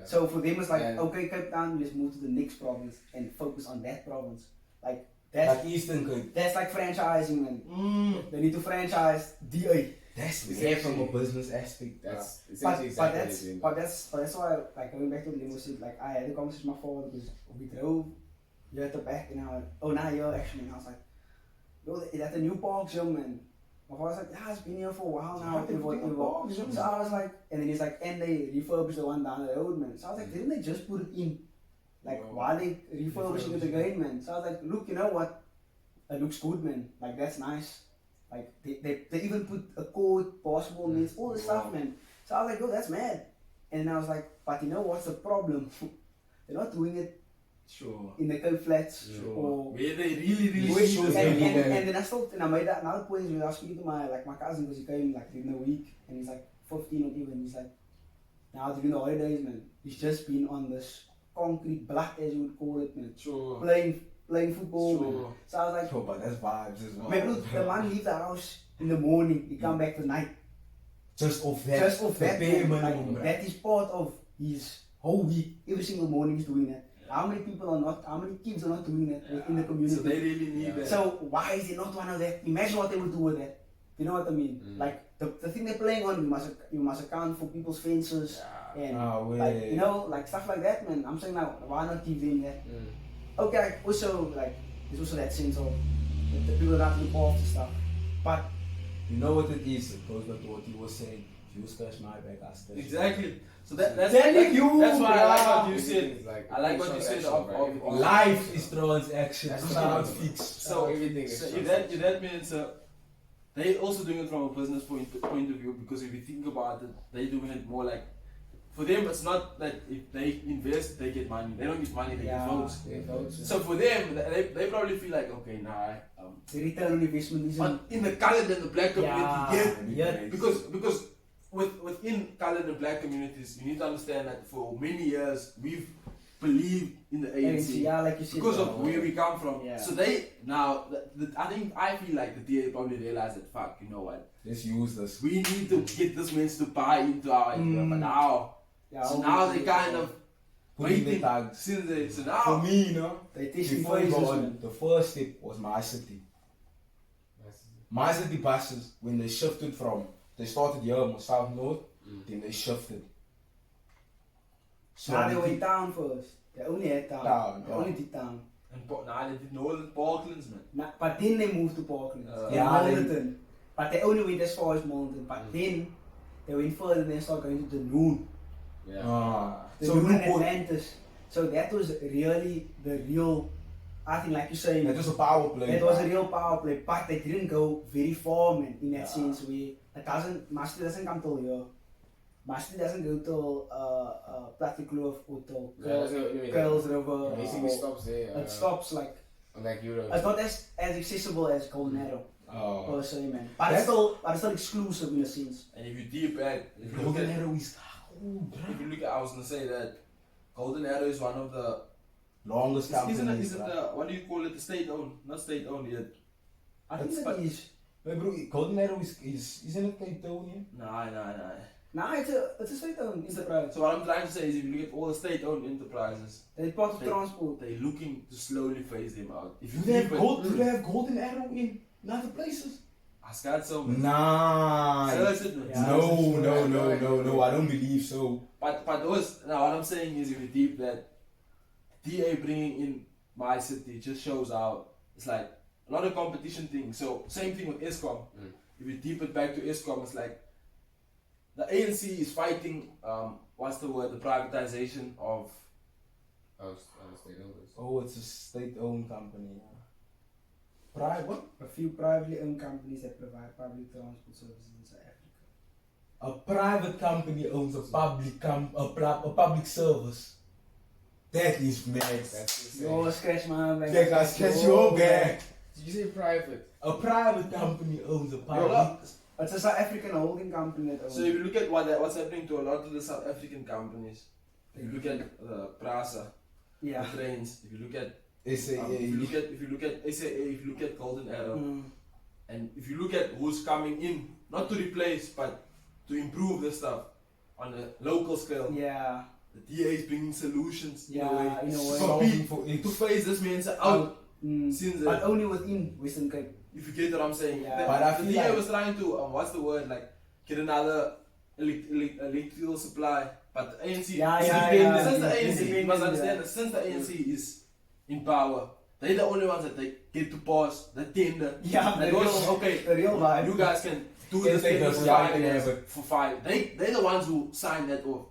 So for them it's like, okay, Cape Town, let's move to the next province and focus on that province. Like that's like Eastern Cape. That's like franchising, man. They need to franchise DA. That's there from a business aspect. That's why, like going back to the limo seat, like I had a conversation with my father because we drove here at the back and I went, oh now you're actually, and I was like, yo, is that the new parks, young man? My father was like, yeah, it's been here for a while now. So I was like, and then he's like, and they refurbished the one down the road, man. So I was like, didn't they just put it in? Like, why are they refurbishing it again, man? So I was like, look, you know what? It looks good, man. Like, that's nice. Like, they even put a code, basketball nets, all this stuff, man. So I was like, oh, that's mad. And then I was like, but you know what's the problem? They're not doing it in the Cape Flats or where they really and then I made that another point when I was speaking to my cousin because he came like during the week and he's like 15 or even. He's like, now during the holidays, man, he's just been on this concrete block, as you would call it, man. Playing football, man. So I was like, but that's vibes as well. Man, look, the man leaves the house in the morning, he come back at night. Just off that, like, that is part of his whole week. Every single morning he's doing that. How many kids are not doing that in the community? So they really need that. So why is it not one of that? Imagine what they would do with that. You know what I mean? Like the thing they're playing on, you must account for people's fences and like, you know, like stuff like that, man. I'm saying now, why not give them that? Okay, also like there's also that sense of the people that look after stuff. But you know what it is? It goes back to what you were saying. You scratch my back, I scratch Exactly. So that's Telling you, that's why I like what you Everything said. is like- I like what you said transaction, of Life is transaction. That's It's what not it is. fixed. So everything is so transaction. if that means they also doing it from a business point of view, because if you think about it, they doing it more like, for them it's not that if they invest they get money. They don't get money, they get votes. Yeah, votes. So for them, they probably feel like, okay, nah. The return on investment isn't. But in the colored and the black community, Yeah. because within colored and black communities, you need to understand that for many years we've believed in the ANC. Yeah, like you said. Because of where we come from. Yeah. So they, now, I feel like the DA probably realized that, fuck, you know what, Let's use this. we need to get this man to buy into our idea, but now, Yeah, so now they kind of Putting the waiting, tags. since they, so For now, me, you know, they testing before we phases, go on, man. the first step was my city. My city buses, when they shifted from, they started here in South North, then they shifted. So Nah, they went down first. They only had town. Town, They yeah. only did town. nah, they did Northern Parklands, man. Nah, but then they moved to Parklands. Yeah, they- Milton. But they only went as far as Milton. But then they went further and then started going to the Noon. Yeah. The So Noon and Newport, Atlantis. So that was really the real, I think like you're saying, that was a power play. it was a real power play, but they didn't go very far, man, in that Yeah. sense where it doesn't, Master doesn't come till here. Master doesn't go till Plattekloof or till Curls River. Basically stops there. It stops like, Like Europe. it's not as accessible as Golden Arrow, Oh. per se, man. But it's still exclusive in a sense. And if you deep back, if you look Golden at, Arrow is if you look at, I was gonna say that Golden Arrow is one of the, longest isn't companies. it the, what do you call it, the state owned, not state owned yet. I think It's- that is. Wait, bro, Golden Arrow isn't it Cape Town? Nah. Nah, it's a state-owned enterprise. So what I'm trying to say is, if you look at all the state-owned enterprises, They're part of They- transport. they're looking to slowly phase them out. If you Do they have keep it- do they have Golden Arrow in other places? I got so Nah. Search it, man. Yeah. No, I don't believe so. But those, now what I'm saying is, if you deep that DA bringing in my city just shows how it's like a lot of competition things. So same thing with ESCOM. If you deep it back to ESCOM, it's like the ANC is fighting what's the word, the privatization of Oh, it's a state-owned company. Private? A few privately owned companies that provide public transport services in South Africa. A private company owns a public service. That is mad. That's Yo, scratch my back. That guy scratch your back. Did you say private? A private company owns a Yo, public. look, It's a South African holding company that owns. so if you look at what's happening to a lot of the South African companies, if you look at Prasa, yeah. the trains, if you look at It's if you look at SAA, if you look at Golden Arrow, Mm. and if you look at who's coming in, not to replace but to improve the stuff on a local scale, Yeah. the DA is bringing solutions in a Yeah, way in a way. solving for to it. phase this man out. Since But only within Western Cape. if you get what I'm saying, Yeah. But I the feel DA like- was trying to what's the word, like get another electrical supply, but the ANC Yeah, is yeah, independent. yeah. Since the ANC, you Independent, must understand yeah. that since the ANC is in power, they're the only ones that they get to pass the tender. Yeah, They the go, real- okay, the real vibe. you guys can do Can this take tender us, for yeah, 5 can years. have it. For 5, they're the ones who sign that off.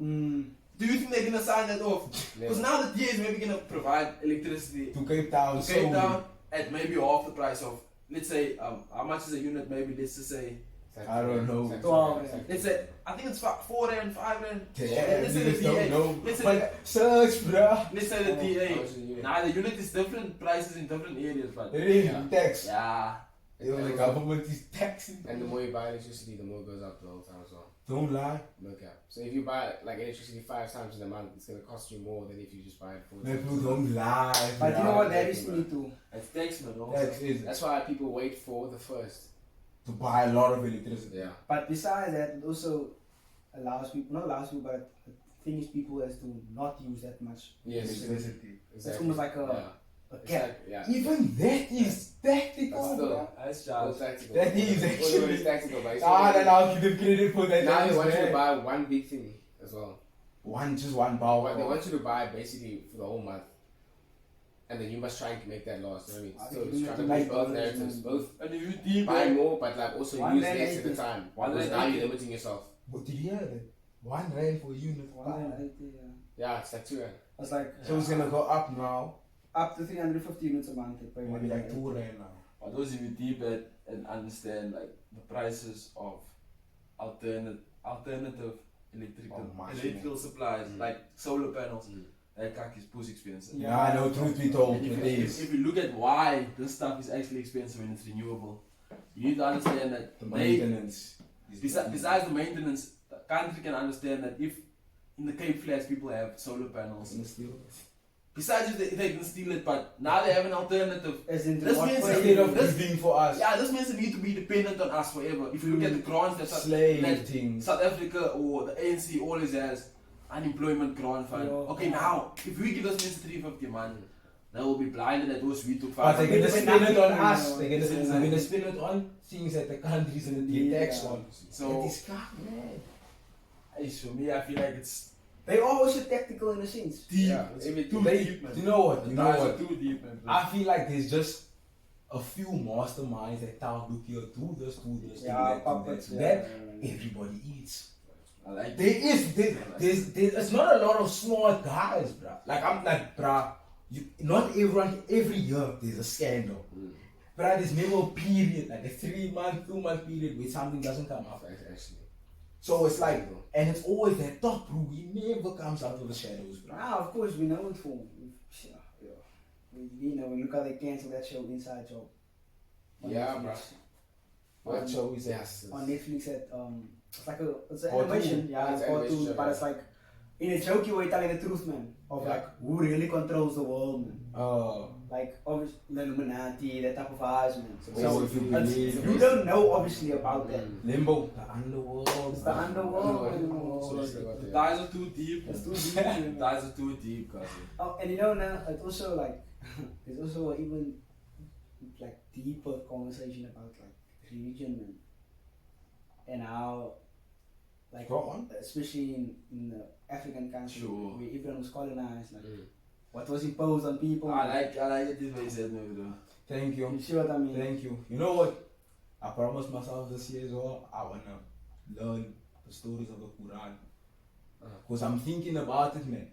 Do you think they're gonna sign that off? Because now the DA is maybe gonna provide electricity To Cape Town. to Cape Town at maybe half the price of, let's say, how much is a unit? Maybe let's just say, I don't know. 12. let's say, I think it's 4 rand, 5 rand. Yeah, Let's say the DA. Let's say, But search, bruh. let's say the DA. How much is the unit? Nah, the unit is different prices in different areas, but It is Yeah. tax. yeah. You know, the government is taxing. And the more you buy electricity, the more it goes up the whole time as well. Don't lie. No cap. So if you buy like electricity 5 times in a month, it's gonna cost you more than if you just buy it 4 Man, times. people don't lie. But you know bruh. what? That is me too. It's tax, man. Also. Tax is That's why people wait for the first. to buy a lot of electricity. Yeah. But besides that, it also allows people, not allows people, but it finishes people as to not use that much. Yes. Electricity. It's almost like a It's cap. like, yeah. Even that is tactical, That's still- bruh. That's All just. tactical. That is All actually- is tactical, but it's Ah, still- then I'll give them credit for that. Now That they is want you to bad. buy one big thing as well. Just one power. But they want you to buy basically for the whole month. And then you must try and make that last. You know what I I mean? So think it's you trying have to to make both make narratives. both. Both And if you deep buy back, more, but like also One use rand less at the 80. time. One Because rand now 80. you're limiting yourself. But did you hear that? R1 for a unit. One and 80, yeah. Yeah, it's like 2 rand. It's like So it's gonna go up now. up to 350 units a month. Maybe like R2 now. For those of you deep and understand like the prices of alternative electrical supplies like solar panels, that kak is push expensive. Yeah, I know, truth be told, And it is. if you look at why this stuff is actually expensive when it's renewable, you need to understand that The maintenance. besides the maintenance, the country can understand that if in the Cape Flats people have solar panels, besides if they can steal it, but now they have an alternative. As in This means Instead of giving for us. Yeah, this means they need to be dependent on us forever. If you look at the grants that Slave things. South Africa or the ANC always has unemployment grant fund. Yeah. Okay, now if we give those means 350 man, they will be blinded that those we took But they're 500. gonna spend it on us. No, They're gonna spend it on things that the country's gonna pay tax on. So, It's man. for me, I feel like it's They are also tactical in a sense. deep. Yeah, It's it's too They, deep, man. you know what? The You know ties are what? too deep, man. I feel like there's just a few masterminds that tell, look here, do this, Yeah, do puppets, that. yeah. Everybody eats. I like There is, there's, it's not a lot of smart guys, bruh. Like, I'm like, bruh, not everyone, every year there's a scandal. Bruh, there's never a period, like a 3-month, 2-month period where something doesn't come up. Actually. So it's like, and it's always that top bro, he never comes out of the shadows, bruh. Ah, of course, we know it for. Yeah. We know, look how they cancel that show, Inside Job. On Yeah, Netflix. What show is that? Yes. On Netflix, it's like it's an Cartoon. animation. Yeah, It's it's animation cartoon, show, but yeah. it's like in a jokey way telling the truth, man. Of Yeah. like who really controls the world, man. Oh, Like obviously the Illuminati, that type of eyes, man. so if you believe, You don't know obviously about that. Limbo, the underworld. It's the underworld. The ties are too deep. It's too deep, The man. ties are too deep, cousin. Oh, and you know now, it's also like there's also a even like deeper conversation about like religion, man, and how like Go on. especially in the African countries Sure. where everyone was colonized, like what was imposed on people. I like it this way you said, no, bro. Thank you. You see what I mean? Thank you. You know what? I promised myself this year as well, I wanna learn the stories of the Quran. Because I'm thinking about it, man.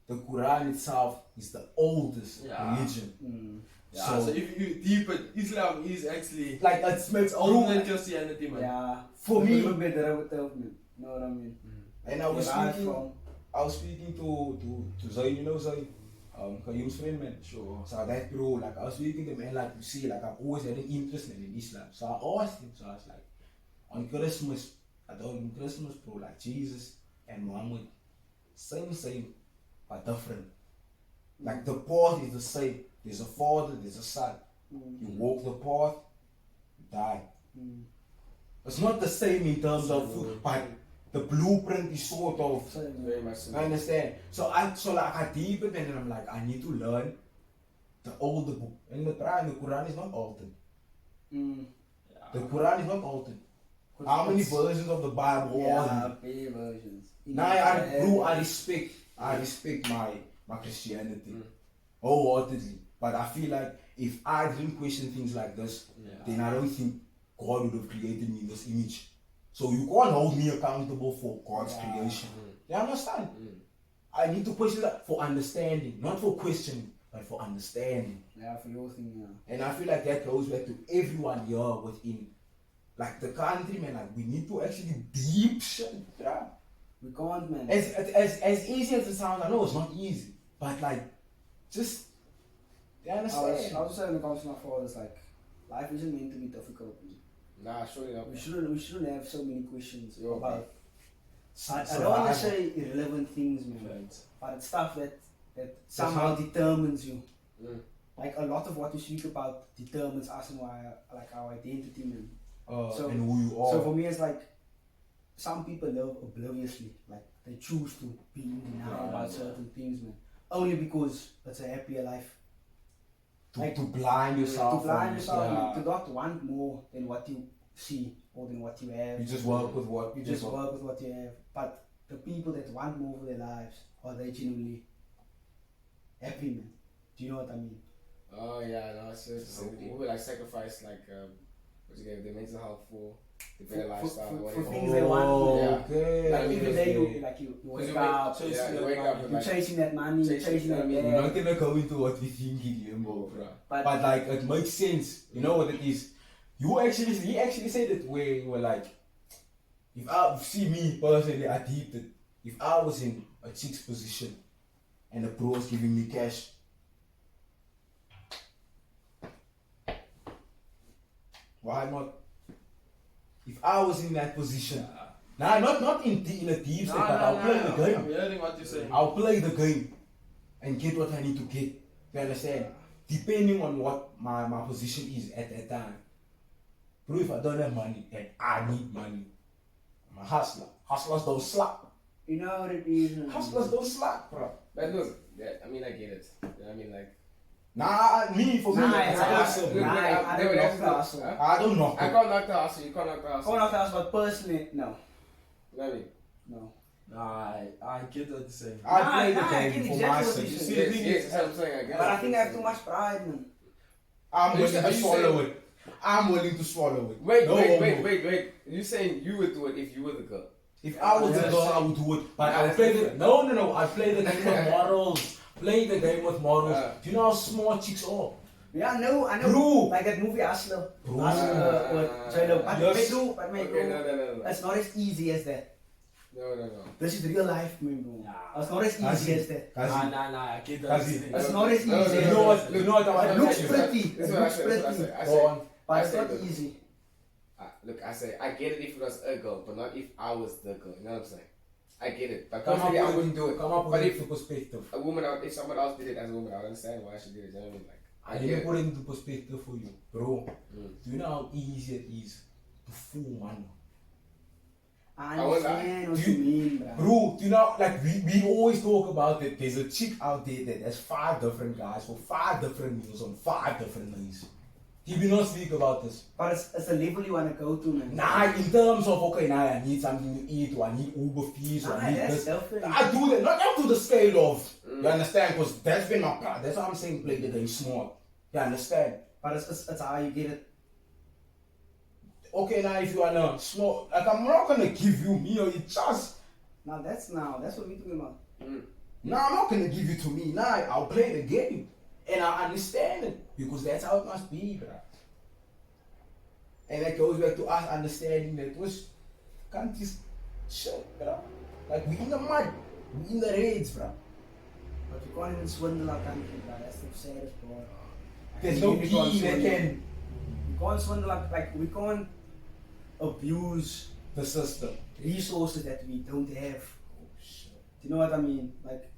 The Quran itself is the oldest Yeah. religion. Mm. Yeah, So- so if you deep it, Islam is actually Like, it's older than older. Christianity, man. Yeah. For me- a little bit derivative, man. You know what I mean? And I was Derived speaking, from- to Zayn, you know Zayn? Kayoom's friend, man. Sure. So that bro, like I was speaking to him, man, like you see, like I've always had an interest man, in Islam. So I asked him, so I was like, on Christmas, bro, like Jesus and Muhammad, same, but different. Like the path is the same. There's a father, there's a son. You walk the path, you die. Mm. It's not the same in terms of food, but the blueprint is sort of. So, Very much so. I understand. So I deep it and I'm like, I need to learn the older book. And the Quran is not altered. mm. The Quran is not altered. How many versions of the Bible are Yeah, there? pay versions. Now I respect my Christianity wholeheartedly. But I feel like if I didn't question things like this, then I don't think God would have created me in this image. So you can't hold me accountable for God's creation. You understand? I need to question that for understanding, not for questioning, but for understanding. Yeah, for your thing, yeah. And I feel like that goes back to everyone here within, like the country, man. Like we need to actually deep shit, bruh. We can't, man. As easy as it sounds, I know it's not easy, but like, just you I understand. was saying when it comes to my fathers, like, life isn't meant to be difficult, man. Nah, surely not. We shouldn't have so many questions Yo, about. I Survival. don't want to say irrelevant things, man, but it's stuff that somehow determines you. Like a lot of what we speak about determines us and why, like our identity, man. So- and who you are. So for me, it's like some people live obliviously, like they choose to be in denial about certain things, man, only because it's a happier life. to blind yourself. To blind from- yourself, yeah. to not want more than what you see or than what you have. You just work with what You just work with what you have. But the people that want more for their lives, are they genuinely happy, man? Do you know what I mean? Oh yeah, no, so people like sacrifice like what you get their mental health for the better lifestyle, for whatever. things they want. Yeah. Okay. I mean, Every day you Because wake up, you wake up and you're like, chasing that money, you're chasing- chasing that I mean, We're not bag. gonna go into what we think in Limbo, bruh. But- But like it makes sense. You know what it is? He actually said it where you were like, if I see me personally, I deep it. If I was in a chick's position and a bro was giving me cash, why not? If I was in that position, nah, not in a deep state, but I'll play the game. I'm hearing what you're saying. I'll play the game and get what I need to get. You understand? Depending on what my position is at that time. Bro, if I don't have money and I need money, I'm a hustler. Hustlers don't slack. You know what it is. man. Hustlers don't slack, bro. but look, I mean, I get it. I mean, like, Nah, for me, Nah, it's I- hustle, look, bro. Nah, I they don't would know have to- hustle. huh? I don't know. I can't knock the hustle. You can't knock the hustle. Going off the house, but personally, no. You know what I mean? No. Nah, I get what you're saying. I Nah, play the nah, I game get for exactly what myself. you You said. see, Yes, the thing yes, is, that's what I'm saying. I get But it. I think I have too much pride, man. I'm Are you willing to saying- swallow it. I'm willing to swallow it. Wait, No wait, homo. wait. You saying you would do it if you were the girl? If I was Yeah, a girl, same. I would do it. But Nah, I would that's play the different. no. I play the game with morals. Play the game with morals. Do you know how smart chicks are? Yeah, I know. Bro. Like that movie Hustler. Bro. Hustler with J-Lo. But Yes. Okay, no. It's not as easy as that. No. This is real life, man, bro. Nah. It's not as easy as that. Kazi, Nah, I get what Kazi. you're saying. It's not as easy. No, You know what? You know what? It looks That's pretty. That's It what I looks said. That's what I pretty. said. I Go said, on. But I it's said not that- easy. look, I say I get it if it was a girl, but not if I was the girl. You know what I'm saying? I get it, but Come up personally, I with wouldn't do it. Come up But with if a perspective. a woman, if someone else did it as a woman, I would understand why she did it. You know what I mean? Like, I I get didn't it. put it into perspective for you, bro. Mm. Do you know how easy it is to fool money? I I won't lie. understand what you mean, bro. Bro, do you know, like we always talk about it. There's a chick out there that has 5 different guys for 5 different meals on 5 different days. Did we not speak about this? But it's a level you want to go to, man. Nah, in terms of, okay, now I need something to eat, or I need Uber fees, or Nah, I need that's this. different. I do that, not to the scale of, you understand? Because that's been my part. That's why I'm saying play the game smart. You understand? But it's how you get it. Okay, now if you wanna smart, like I'm not gonna give you me or you just. Now that's what we're talking about. No, I'm not gonna give it to me. Nah, I'll play the game. And I understand it. Because that's how it must be, bruh. And that goes back to us understanding that was countries shit, bruh. Like we in the mud. We in the raids, bruh. But we can't even swindle our country, bro. That's the saddest part. There's no We can't key that swindle. can We can't swindle, like we can't abuse the system. resources that we don't have. Oh shit. Do you know what I mean? Like,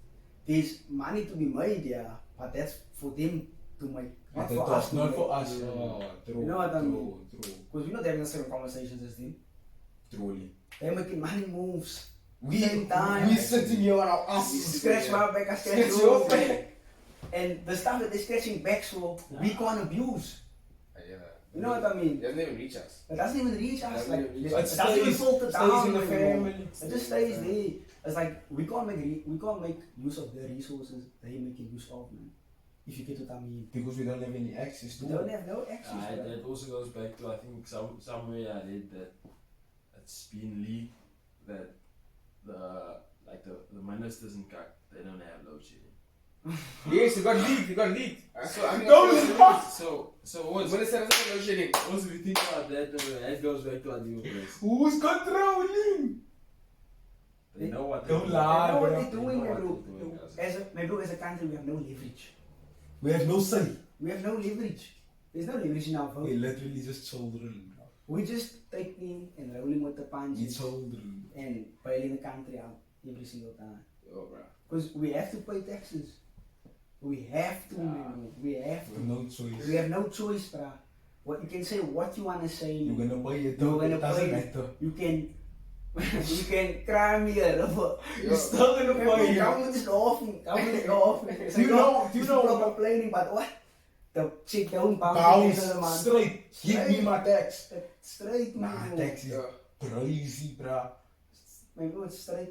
there's money to be made, yeah, but that's for them to make, not Not for us. to not make. for us. Oh, true. You know what I mean? True. Because we're not having the same conversations as them. Truly. They're making money moves. We Same time. we sitting here on our We asses. scratch my back, I scratch Scratch yours. your back. And the stuff that they're scratching back for, we can't abuse. Yeah. You know what I mean? It doesn't even reach us. It doesn't even reach us. Doesn't Like, even reach it us. doesn't even filter stays down in the anymore. family. It just stays there. It's like we can't make use of the resources they making use of, man. If you get what I mean. Because we don't have any access to We don't it. have no access to that. That also goes back to, I think, somewhere I read that it's been leaked that the ministers in CAC, they don't have load shedding. Yes, you got leaked. So I think Don't laugh. So when also, it said it's no shitting. also if you think about that, that goes back to what you were Who's controlling? They know what Don't they're lie. They know what bro. they're doing, They know man, what bro. they're doing, As a country, we have no leverage. We have no say. We have no leverage. There's no leverage in our vote. We're literally just children. Bro. We just taking and rolling with the We punches children. and bailing the country out every single time. Oh, bro. Because we have to pay taxes. We have to, man. We have We to. have no choice. We have no choice, bruh. What you can say, what you wanna say. You're gonna pay it. You're gonna It doesn't pay. matter. You can, you can cry me a river. You're still gonna pay. Government is laughing. Government is laughing. Do you know People are what? complaining, but what? The chick don't Bounce the man. straight. Give me my tax. Straight, Nah, man. tax is crazy, bruh. My bro, it's straight.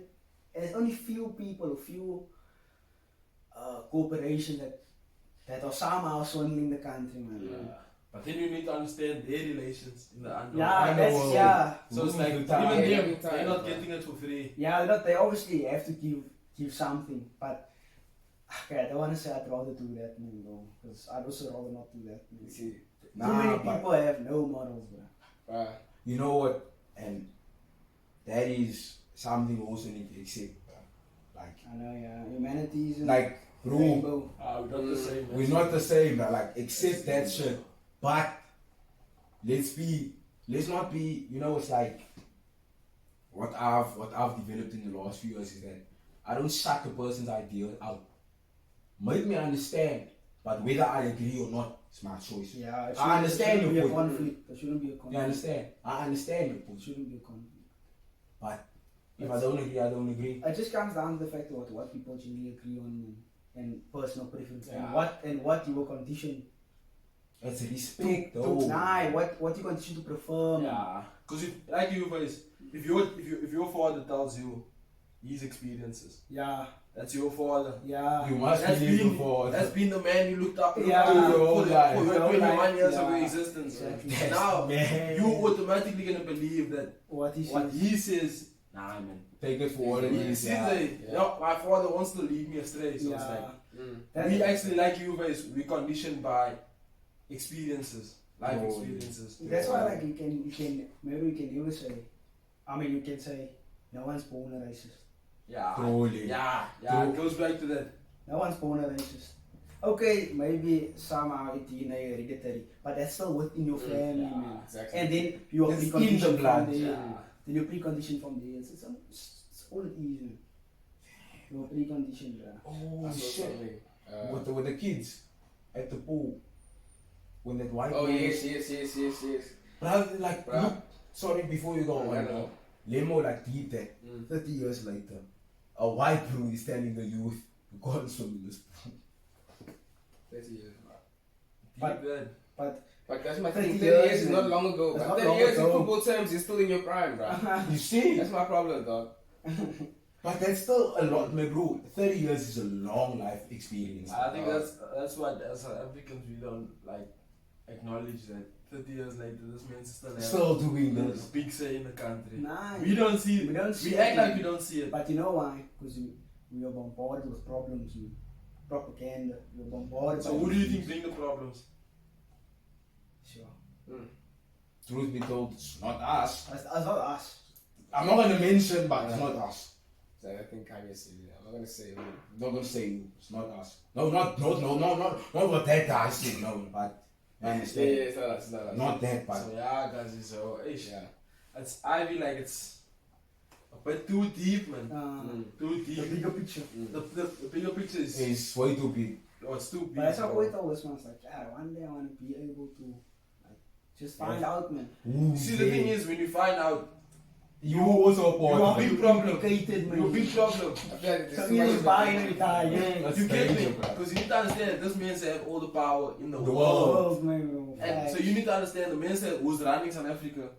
And there's only few people, few corporations that are somehow swindling the country, man. But then you need to understand their relations in the underworld. Yeah, that's Underworld. yeah. So it's like, even Yeah, them, time, they're not bro. getting it for free. Yeah, look, they obviously have to give something, but okay, I don't want to say I'd rather do that, man, bro, because I'd also rather not do that. Man. You see, Too many but people have no models, bro. you know what? And that is something we also need to accept. Like, I know, yeah. Humanity is like, bro, rainbow. We're not the same. we're not the same. Like, accept that shit. But let's not be. You know, it's like what I've developed in the last few years is that I don't shut the person's idea out. Make me understand, but whether I agree or not, it's my choice. Yeah, it I understand shouldn't your be a point. conflict. There shouldn't be a conflict. You understand? I understand your It point. shouldn't be a conflict. But if I don't agree, I don't agree. It just comes down to the fact of what people generally agree on and personal preference Yeah. and what you were conditioned It's respect, to though. what you conditioned to prefer. man. Yeah, because like you guys, if your father tells you his experiences, Yeah, that's your father. yeah. You must That's believe been, before. that's been the man you looked up to Yeah. for Your whole life. for Your the whole 21 life, years of yeah. your existence. Exactly. Yes, Now, man. you automatically gonna believe that What he what says. he says, nah man. Take it for what it He is. says Yeah. that, Yeah. no, my father wants to lead me astray, so it's like, That- we actually, like you guys, we conditioned by experiences, life Oh, experiences. That's why, like, you can maybe you can even say, I mean, you can say, no one's born a racist. Yeah, Truly. yeah, it True. goes back to that. No one's born a racist. Okay, maybe somehow it's DNA hereditary, but that's still within your family, yeah, man. exactly. And then you are It's in the preconditioned blood, from there. yeah. Then you're preconditioned from there. It's all it is, man. You're preconditioned, bruh. Oh, I saw shit. something. With the kids at the pool. When that white Oh man yes. Bruh, like, Bruh. look, sorry, before you go I on, know. Lemo like deep that Mm. 30 years later, a white bro is telling the youth to go and swim in this pool. 30 years. But- Deep bad. But that's my 30 thing. 30 years is man. not long ago. That's But not 30 long years in ago. football terms is still in your prime, bro. You see? That's my problem, dog. But that's still a lot, my bro. 30 years is a long life experience. I think that's what as South Africans we don't like acknowledge that 30 years later this man's still have Still doing a this. big say in the country. Nah, We don't see it. we don't see We it, act like man. we don't see it. But you know why? Because we are bombarded with problems, man. Propaganda. We're bombarded. So by who do you these think bring the problems? Sure. Truth be told, it's not us. That's not us. I'm not gonna mention, but it's not us. So I think Kanye said it. I'm not gonna say who. Not gonna say who. It's not us. No, not what that guy said. No, but I Yeah, understand. it's not us. It's not us. Not that, but So yeah, guys, so Yeah. I feel like it's a bit too deep, man. Too The deep. bigger picture. The bigger picture is it's way too big. it's too big. But that's how bro. I always was like, yeah, one day I want to be able to like just find out, man. Ooh, See, the thing is, when you find out, you also a you are part a of big it. problem. Complicated, man. You're a big problem. I feel like So this you is just buy and retire. That's You get me? danger, bro. Because you need to understand, this man have all the power in the The world. world. man. And so you need to understand the man who's running South Africa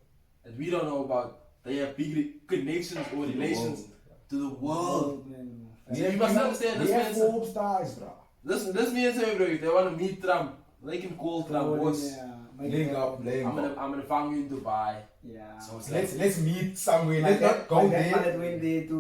that we don't know about. They have big connections or relations to the world. man. Yeah, you must understand this We have man's- Forbes stars, bro. This means, bro, if they want to meet Trump, they can call Trump, boss. Yeah, make Link it up, happen. link I'm up. gonna find you in Dubai. Yeah. So it's like, Let's meet somewhere. Like Let's not go like that man there. that went there to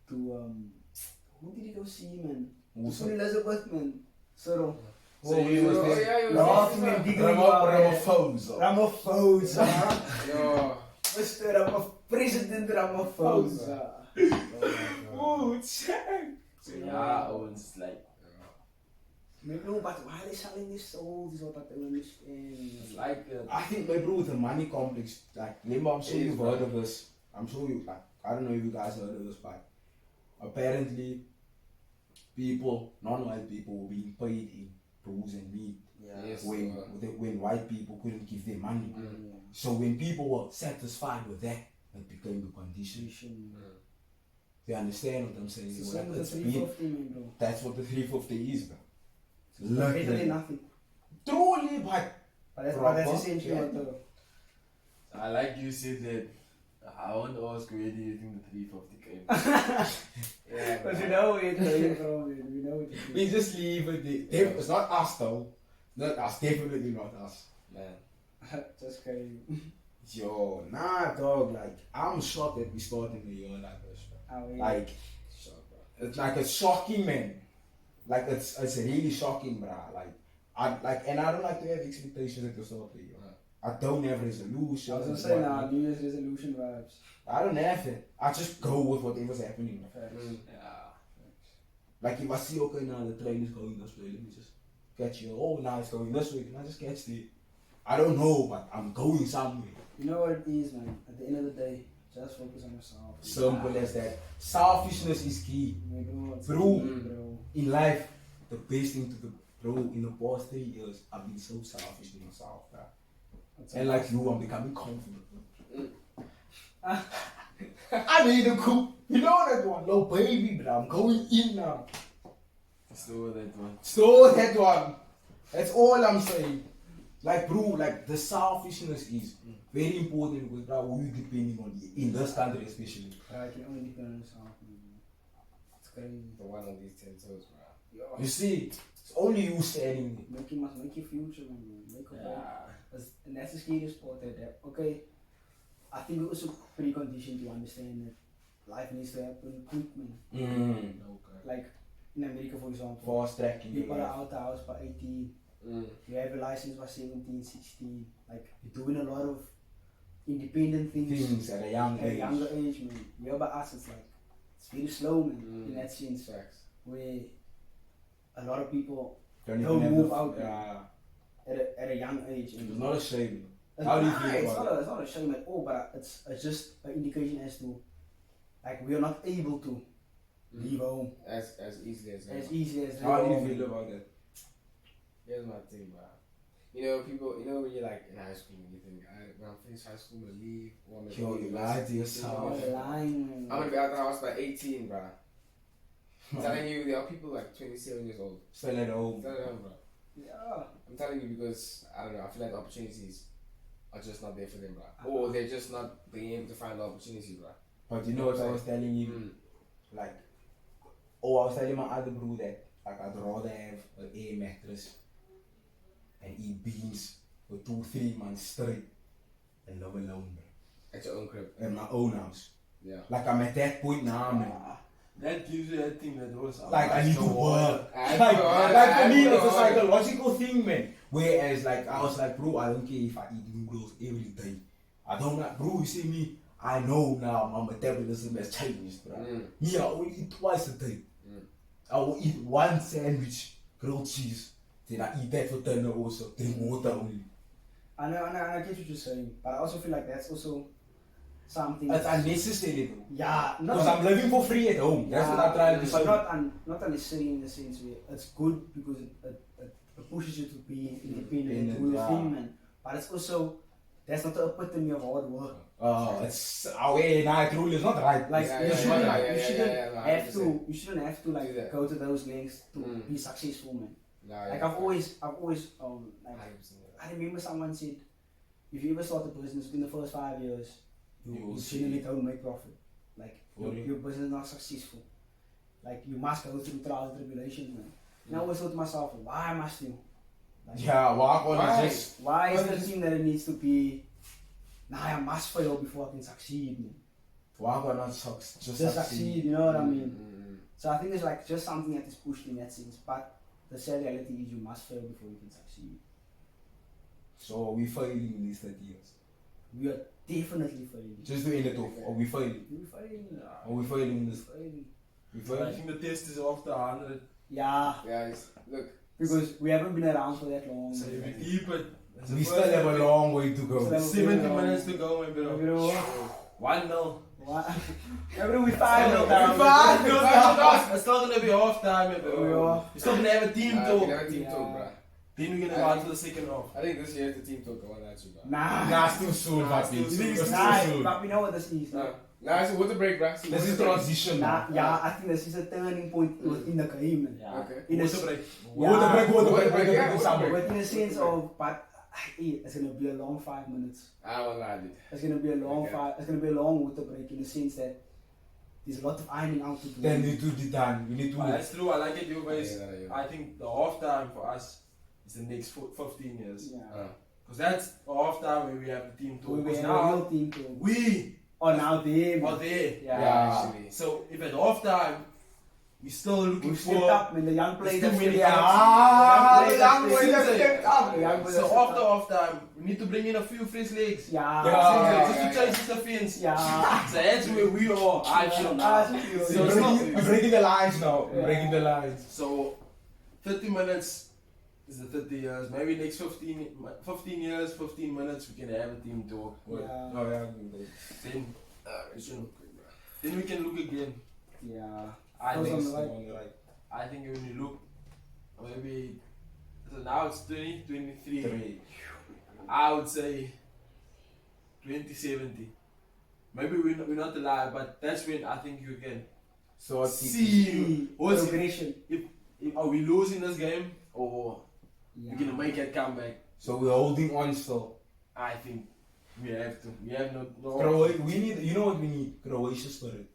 who did he go see, man? Who To saw- Queen Elizabeth, man. Cyril. So Oh, he was Oh, there. yeah, you Laughing and giggling about it. Ramaphosa. Ramaphosa. Yo. Mr. President Ramaphosa. Ooh, check. So yeah, Owens is like, No, but why are they selling these souls is what I don't understand. it's like, I think my bro with the money complex, like, remember, I'm sure It is, you've bro. heard of this. I'm sure you, like, I don't know if you guys heard of this, but apparently, people, non-white people, were being paid in booze and meat Yes, when white people couldn't give them money. Yeah. So when people were satisfied with that, it became the condition. Position. They understand what I'm saying? It's the Well, same with the it's been- 350, man, bro. that's what the 350 is, bro. It's better Literally. than nothing. Truly, but But that's Proper, essentially yeah. what the... I like you said that. I want to ask where do you think the 350 came? Yeah. Because you know where it's coming from, man. We know what it we is. just leave it there. It's not us though. Not us, definitely not us. Man. Just crazy. Yo, nah, dog. Like, I'm shocked that we started the year like this. How we- Like, Shock, bro. it's like it's shocking, man. Like it's really shocking, bruh. And I don't like to have expectations at the start of the year. I don't have resolutions. I was gonna say now, New Year's resolution vibes. I don't have it. I just go with whatever's happening. Facts. Yeah. Like if I see, okay, now the train is going this way, let me just catch you. Oh, now it's going this way, can I just catch the... I don't know, but I'm going somewhere. You know what it is, man. At the end of the day, just focus on yourself. Simple as that. Selfishness is key. Bro. In life, the best thing to do, bro, in the past 3 years, I've been so selfish to myself, bro. And like you, I'm becoming confident. I need a coup. You know that one, no baby, bro. I'm going in now. Store that one. Store that one. That's all I'm saying. Like, bro, like the selfishness is very important because, bro, who you depending on in this country, especially. I can only depend on yourself, man. It's crazy. The one on these 10 toes, bro. You see, it's only you standing there. You must make your future, man. Make a Yeah. And that's the scariest part that, okay, I think we're also pretty conditioned to understand that life needs to happen quick, man. Okay. Like in America, for example, Fast tracking. people are out the house by 18, Mm. you have a license by 17, 16, like you're doing a lot of independent things At a young at a age. younger age, man. Here by us, it's like, it's very slow, man, in that sense, Facts. where a lot of people Don't Don't even move have out, Yeah. at a young age. It's not a shame. It's How do you not- feel it's about not, it's not a shame at all, but it's just an indication as to, like, we are not able to leave home As easily as as easy as How do leave you home. feel about that? Here's my thing, bro. You know, people, you know, when you're like in high school, you think, when I'm finished high school, I'm gonna leave. Or I'm gonna Yo, go you to lied to university. yourself. Oh, the line, I'm gonna be out of the house by 18, bro. I'm telling you, there are people like 27 years old. Still at home. Tell them, bro. Yeah. I'm telling you because, I don't know, I feel like the opportunities are just not there for them, bro. Or they're just not being able to find the opportunity, bro. But you know what I was telling you? Mm. Like, I was telling my other bro that like I'd rather have an air mattress and eat beans for 2-3 months straight and live alone, bro. At your own crib. In my own house. Yeah. Like I'm at that point now, man. That gives you that thing that was Like I need to work. I Like for me, know. it's a psychological thing, man. Whereas like I was like, bro, I don't care if I eat noodles every day. I don't like, bro. You see me? I know now my metabolism has changed, bro. Me, I only eat twice a day. I will eat one sandwich, grilled cheese. Then I eat that for dinner also. Drink water only. I know, and I get what you're saying, but I also feel like that's also something. It's unnecessary though. Yeah, no. Because I'm living for free at home. That's what I'm trying to But say. not unnecessary in the sense where it's good because it pushes you to be independent and do your thing, man. But it's also, that's not the epitome of hard work. It's away night rule is not right. Like Yeah, you yeah, shouldn't, yeah, you yeah, shouldn't yeah, yeah, have 100%. to, you shouldn't have to Do like that. go to those lengths to be successful, man. Like I've always like 100%. I remember someone said, if you ever start a business within the first 5 years, You you will generally don't make profit. Like Really? your business is not successful. Like you must go through trials and tribulations, man. And I always thought to myself, why must you? Like, Yeah, walk on Why? just. why is Why the is- thing that it needs to be? Nah, I must fail before I can succeed, man. Walk on not sucks. Just Just succeed, you know what I mean? Mm. So I think it's like just something that is pushed in that sense. But the sad reality is you must fail before you can succeed. So we failing in these 30 years. We are definitely failing. Just to end it off. Are we failing? We're failing. Are we failing in this? Failing. We I failing? think the test is after 100. Yeah, Guys, look. because we haven't been around for that long. So if you keep it, it's We the still first have a thing. long way to go. Still have- 70 minutes to go, my bro. You know, 1-0. what? Every we 5-0 We down. 5-0 down. It's still gonna be half time, my bro. Yeah. We're still gonna have a team We talk. can have a team Yeah. talk, bro. Then we're gonna go out to the second half. I think this year is the team talk. I want that you, bro. Nah. Nah, still soon, Nah, papi. still It's soon. still Nah, soon. but we know what this is. Nah, it's a water break, bro. This is transition. Nah, man. yeah, I think this is a turning point within the game, man. Yeah. Okay. In a Water s- break. Water break, water break, Water break, yeah, water break, water break. summer. But in a sense of, but it's gonna be a long 5 minutes. I won't lie, dude. It's gonna be a long Okay. It's gonna be a long water break in the sense that there's a lot of ironing out to do. Then we need to be done. We need to. That's true. I like it, you guys. Yeah. I think the half time for us is the next 15 years. Yeah. Because that's half time where we have the team talk. We Because were a now real team too. we Oh, now they. are there. Yeah. Actually. So if at half time we're still looking We stepped for up when the young players too have many stepped up. gaps. The young players have stepped up. The young players So have stepped after up. half time we need to bring in a few fresh legs. Yeah. Just to change the fence. Yeah. So that's where we are. I feel now. I feel So you. it's not- We're breaking the lines now. Yeah. We're breaking the lines. So 30 minutes is the 30 years. Maybe next 15 years, 15 minutes we can have a team talk. Yeah. Oh yeah. Then, then we can look again. Yeah. I Those think on so. the right. I think when you look, maybe so now it's 2023. 3. I would say 2070. Maybe we're not alive, but that's when I think you can So see what's Progression. if are we losing this game or Yeah. we're gonna make it come back. So we're holding on still. I think we have to. We have no. We need. You know what we need? Croatia spirit.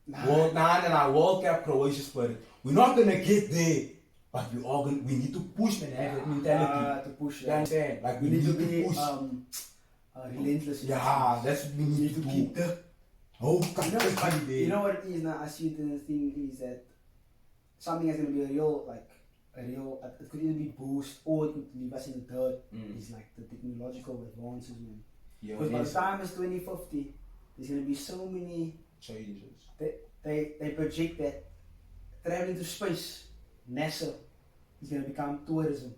Nah. World Cup Croatia spirit. We're not gonna get there, but we are gonna. We need to push and have that mentality. To push. You understand? Like We we need to be push. relentless. Yeah, that's what we need to keep do. the. Oh, You know what it is now? I see the thing is that something is gonna be a real like a real. It could either be boost or it could leave us in the dirt. It's like the technological advances, man. Yeah, Because by the time it's 2050, there's gonna be so many. changes. They project that traveling to space, NASA, is gonna become tourism.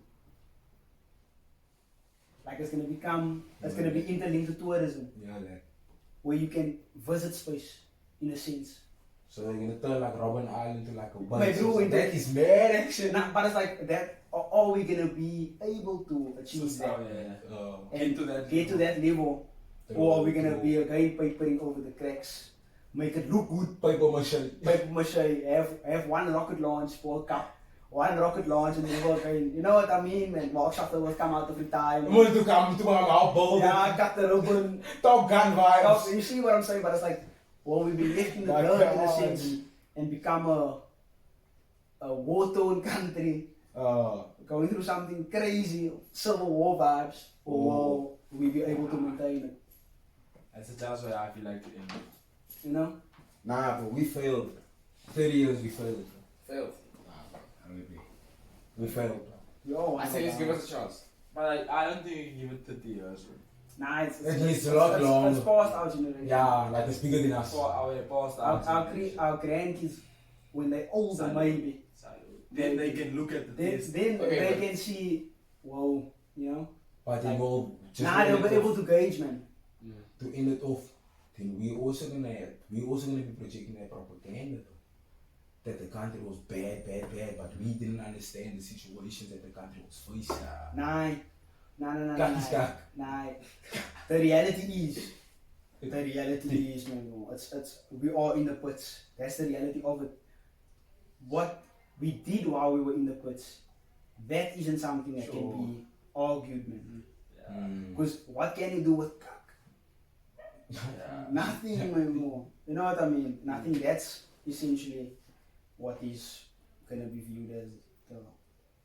Like it's gonna be interlinked to tourism, Yeah, that. where you can visit space, in a sense. So they're gonna turn like Robin Island to like a My bunch. bro, in That is mad action. Nah, but it's like that. Are we gonna be able to achieve that and get to that level, or are we gonna be again papering over the cracks, make it look good? paper mache? Paper mache, have one rocket launch for a cup, one rocket launch and then go again. You know what I mean, man? Mark Shutter will come out every time. We want to come to our build. Yeah, cut the ribbon. Top Gun vibes. You see what I'm saying? But it's like, well, we've been left in the dirt in a sense and become a war-torn country, going through something crazy, civil war vibes, or will we be able to maintain it? That's the chance where I feel like to end it. You know? Nah, but we failed. 30 years we failed. Failed. Nah, bro. I don't agree. We failed. We all want I say just give us a chance. But I don't think you can give it 30 years. Bro. Nah, It's a lot longer. It's past our generation. Yeah, like it's bigger than us. For our past Our grandkids, when they're older, maybe, then they can look at the test. then Okay, they but- can see, whoa, you know? But they will just Nah, they'll be able to gauge, man. to end it off. Then we also gonna be projecting that propaganda though. That the country was bad, but we didn't understand the situations that the country was facing. Nah. Kak. Nah. The reality is, man, bro. It's we are in the pits. That's the reality of it. What we did while we were in the pits, that isn't something that can be argued, man. Because what can you do with cock? Nothing anymore. You know what I mean? Nothing. That's essentially what is gonna be viewed as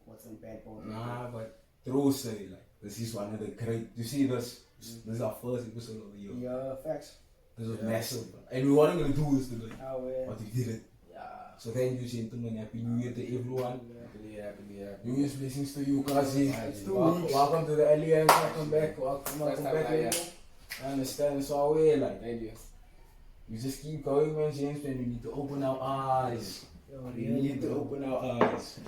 what's the bad part. Nah, but true say like this is one of the great. You see this? This is our first episode of the year. Yeah, facts. This was massive, bro. And we weren't gonna do this today, Oh, yeah. but we did it. So thank you, gentlemen. Happy New Year to everyone. Happily. New Year's blessings to you, Kazi. It's 2 Welcome, weeks. welcome to the Alliance. Welcome back. Welcome First time back. I- I understand it's all way like. Thank you. We just keep going, man, James, man. We need to open our eyes. We need to open our eyes.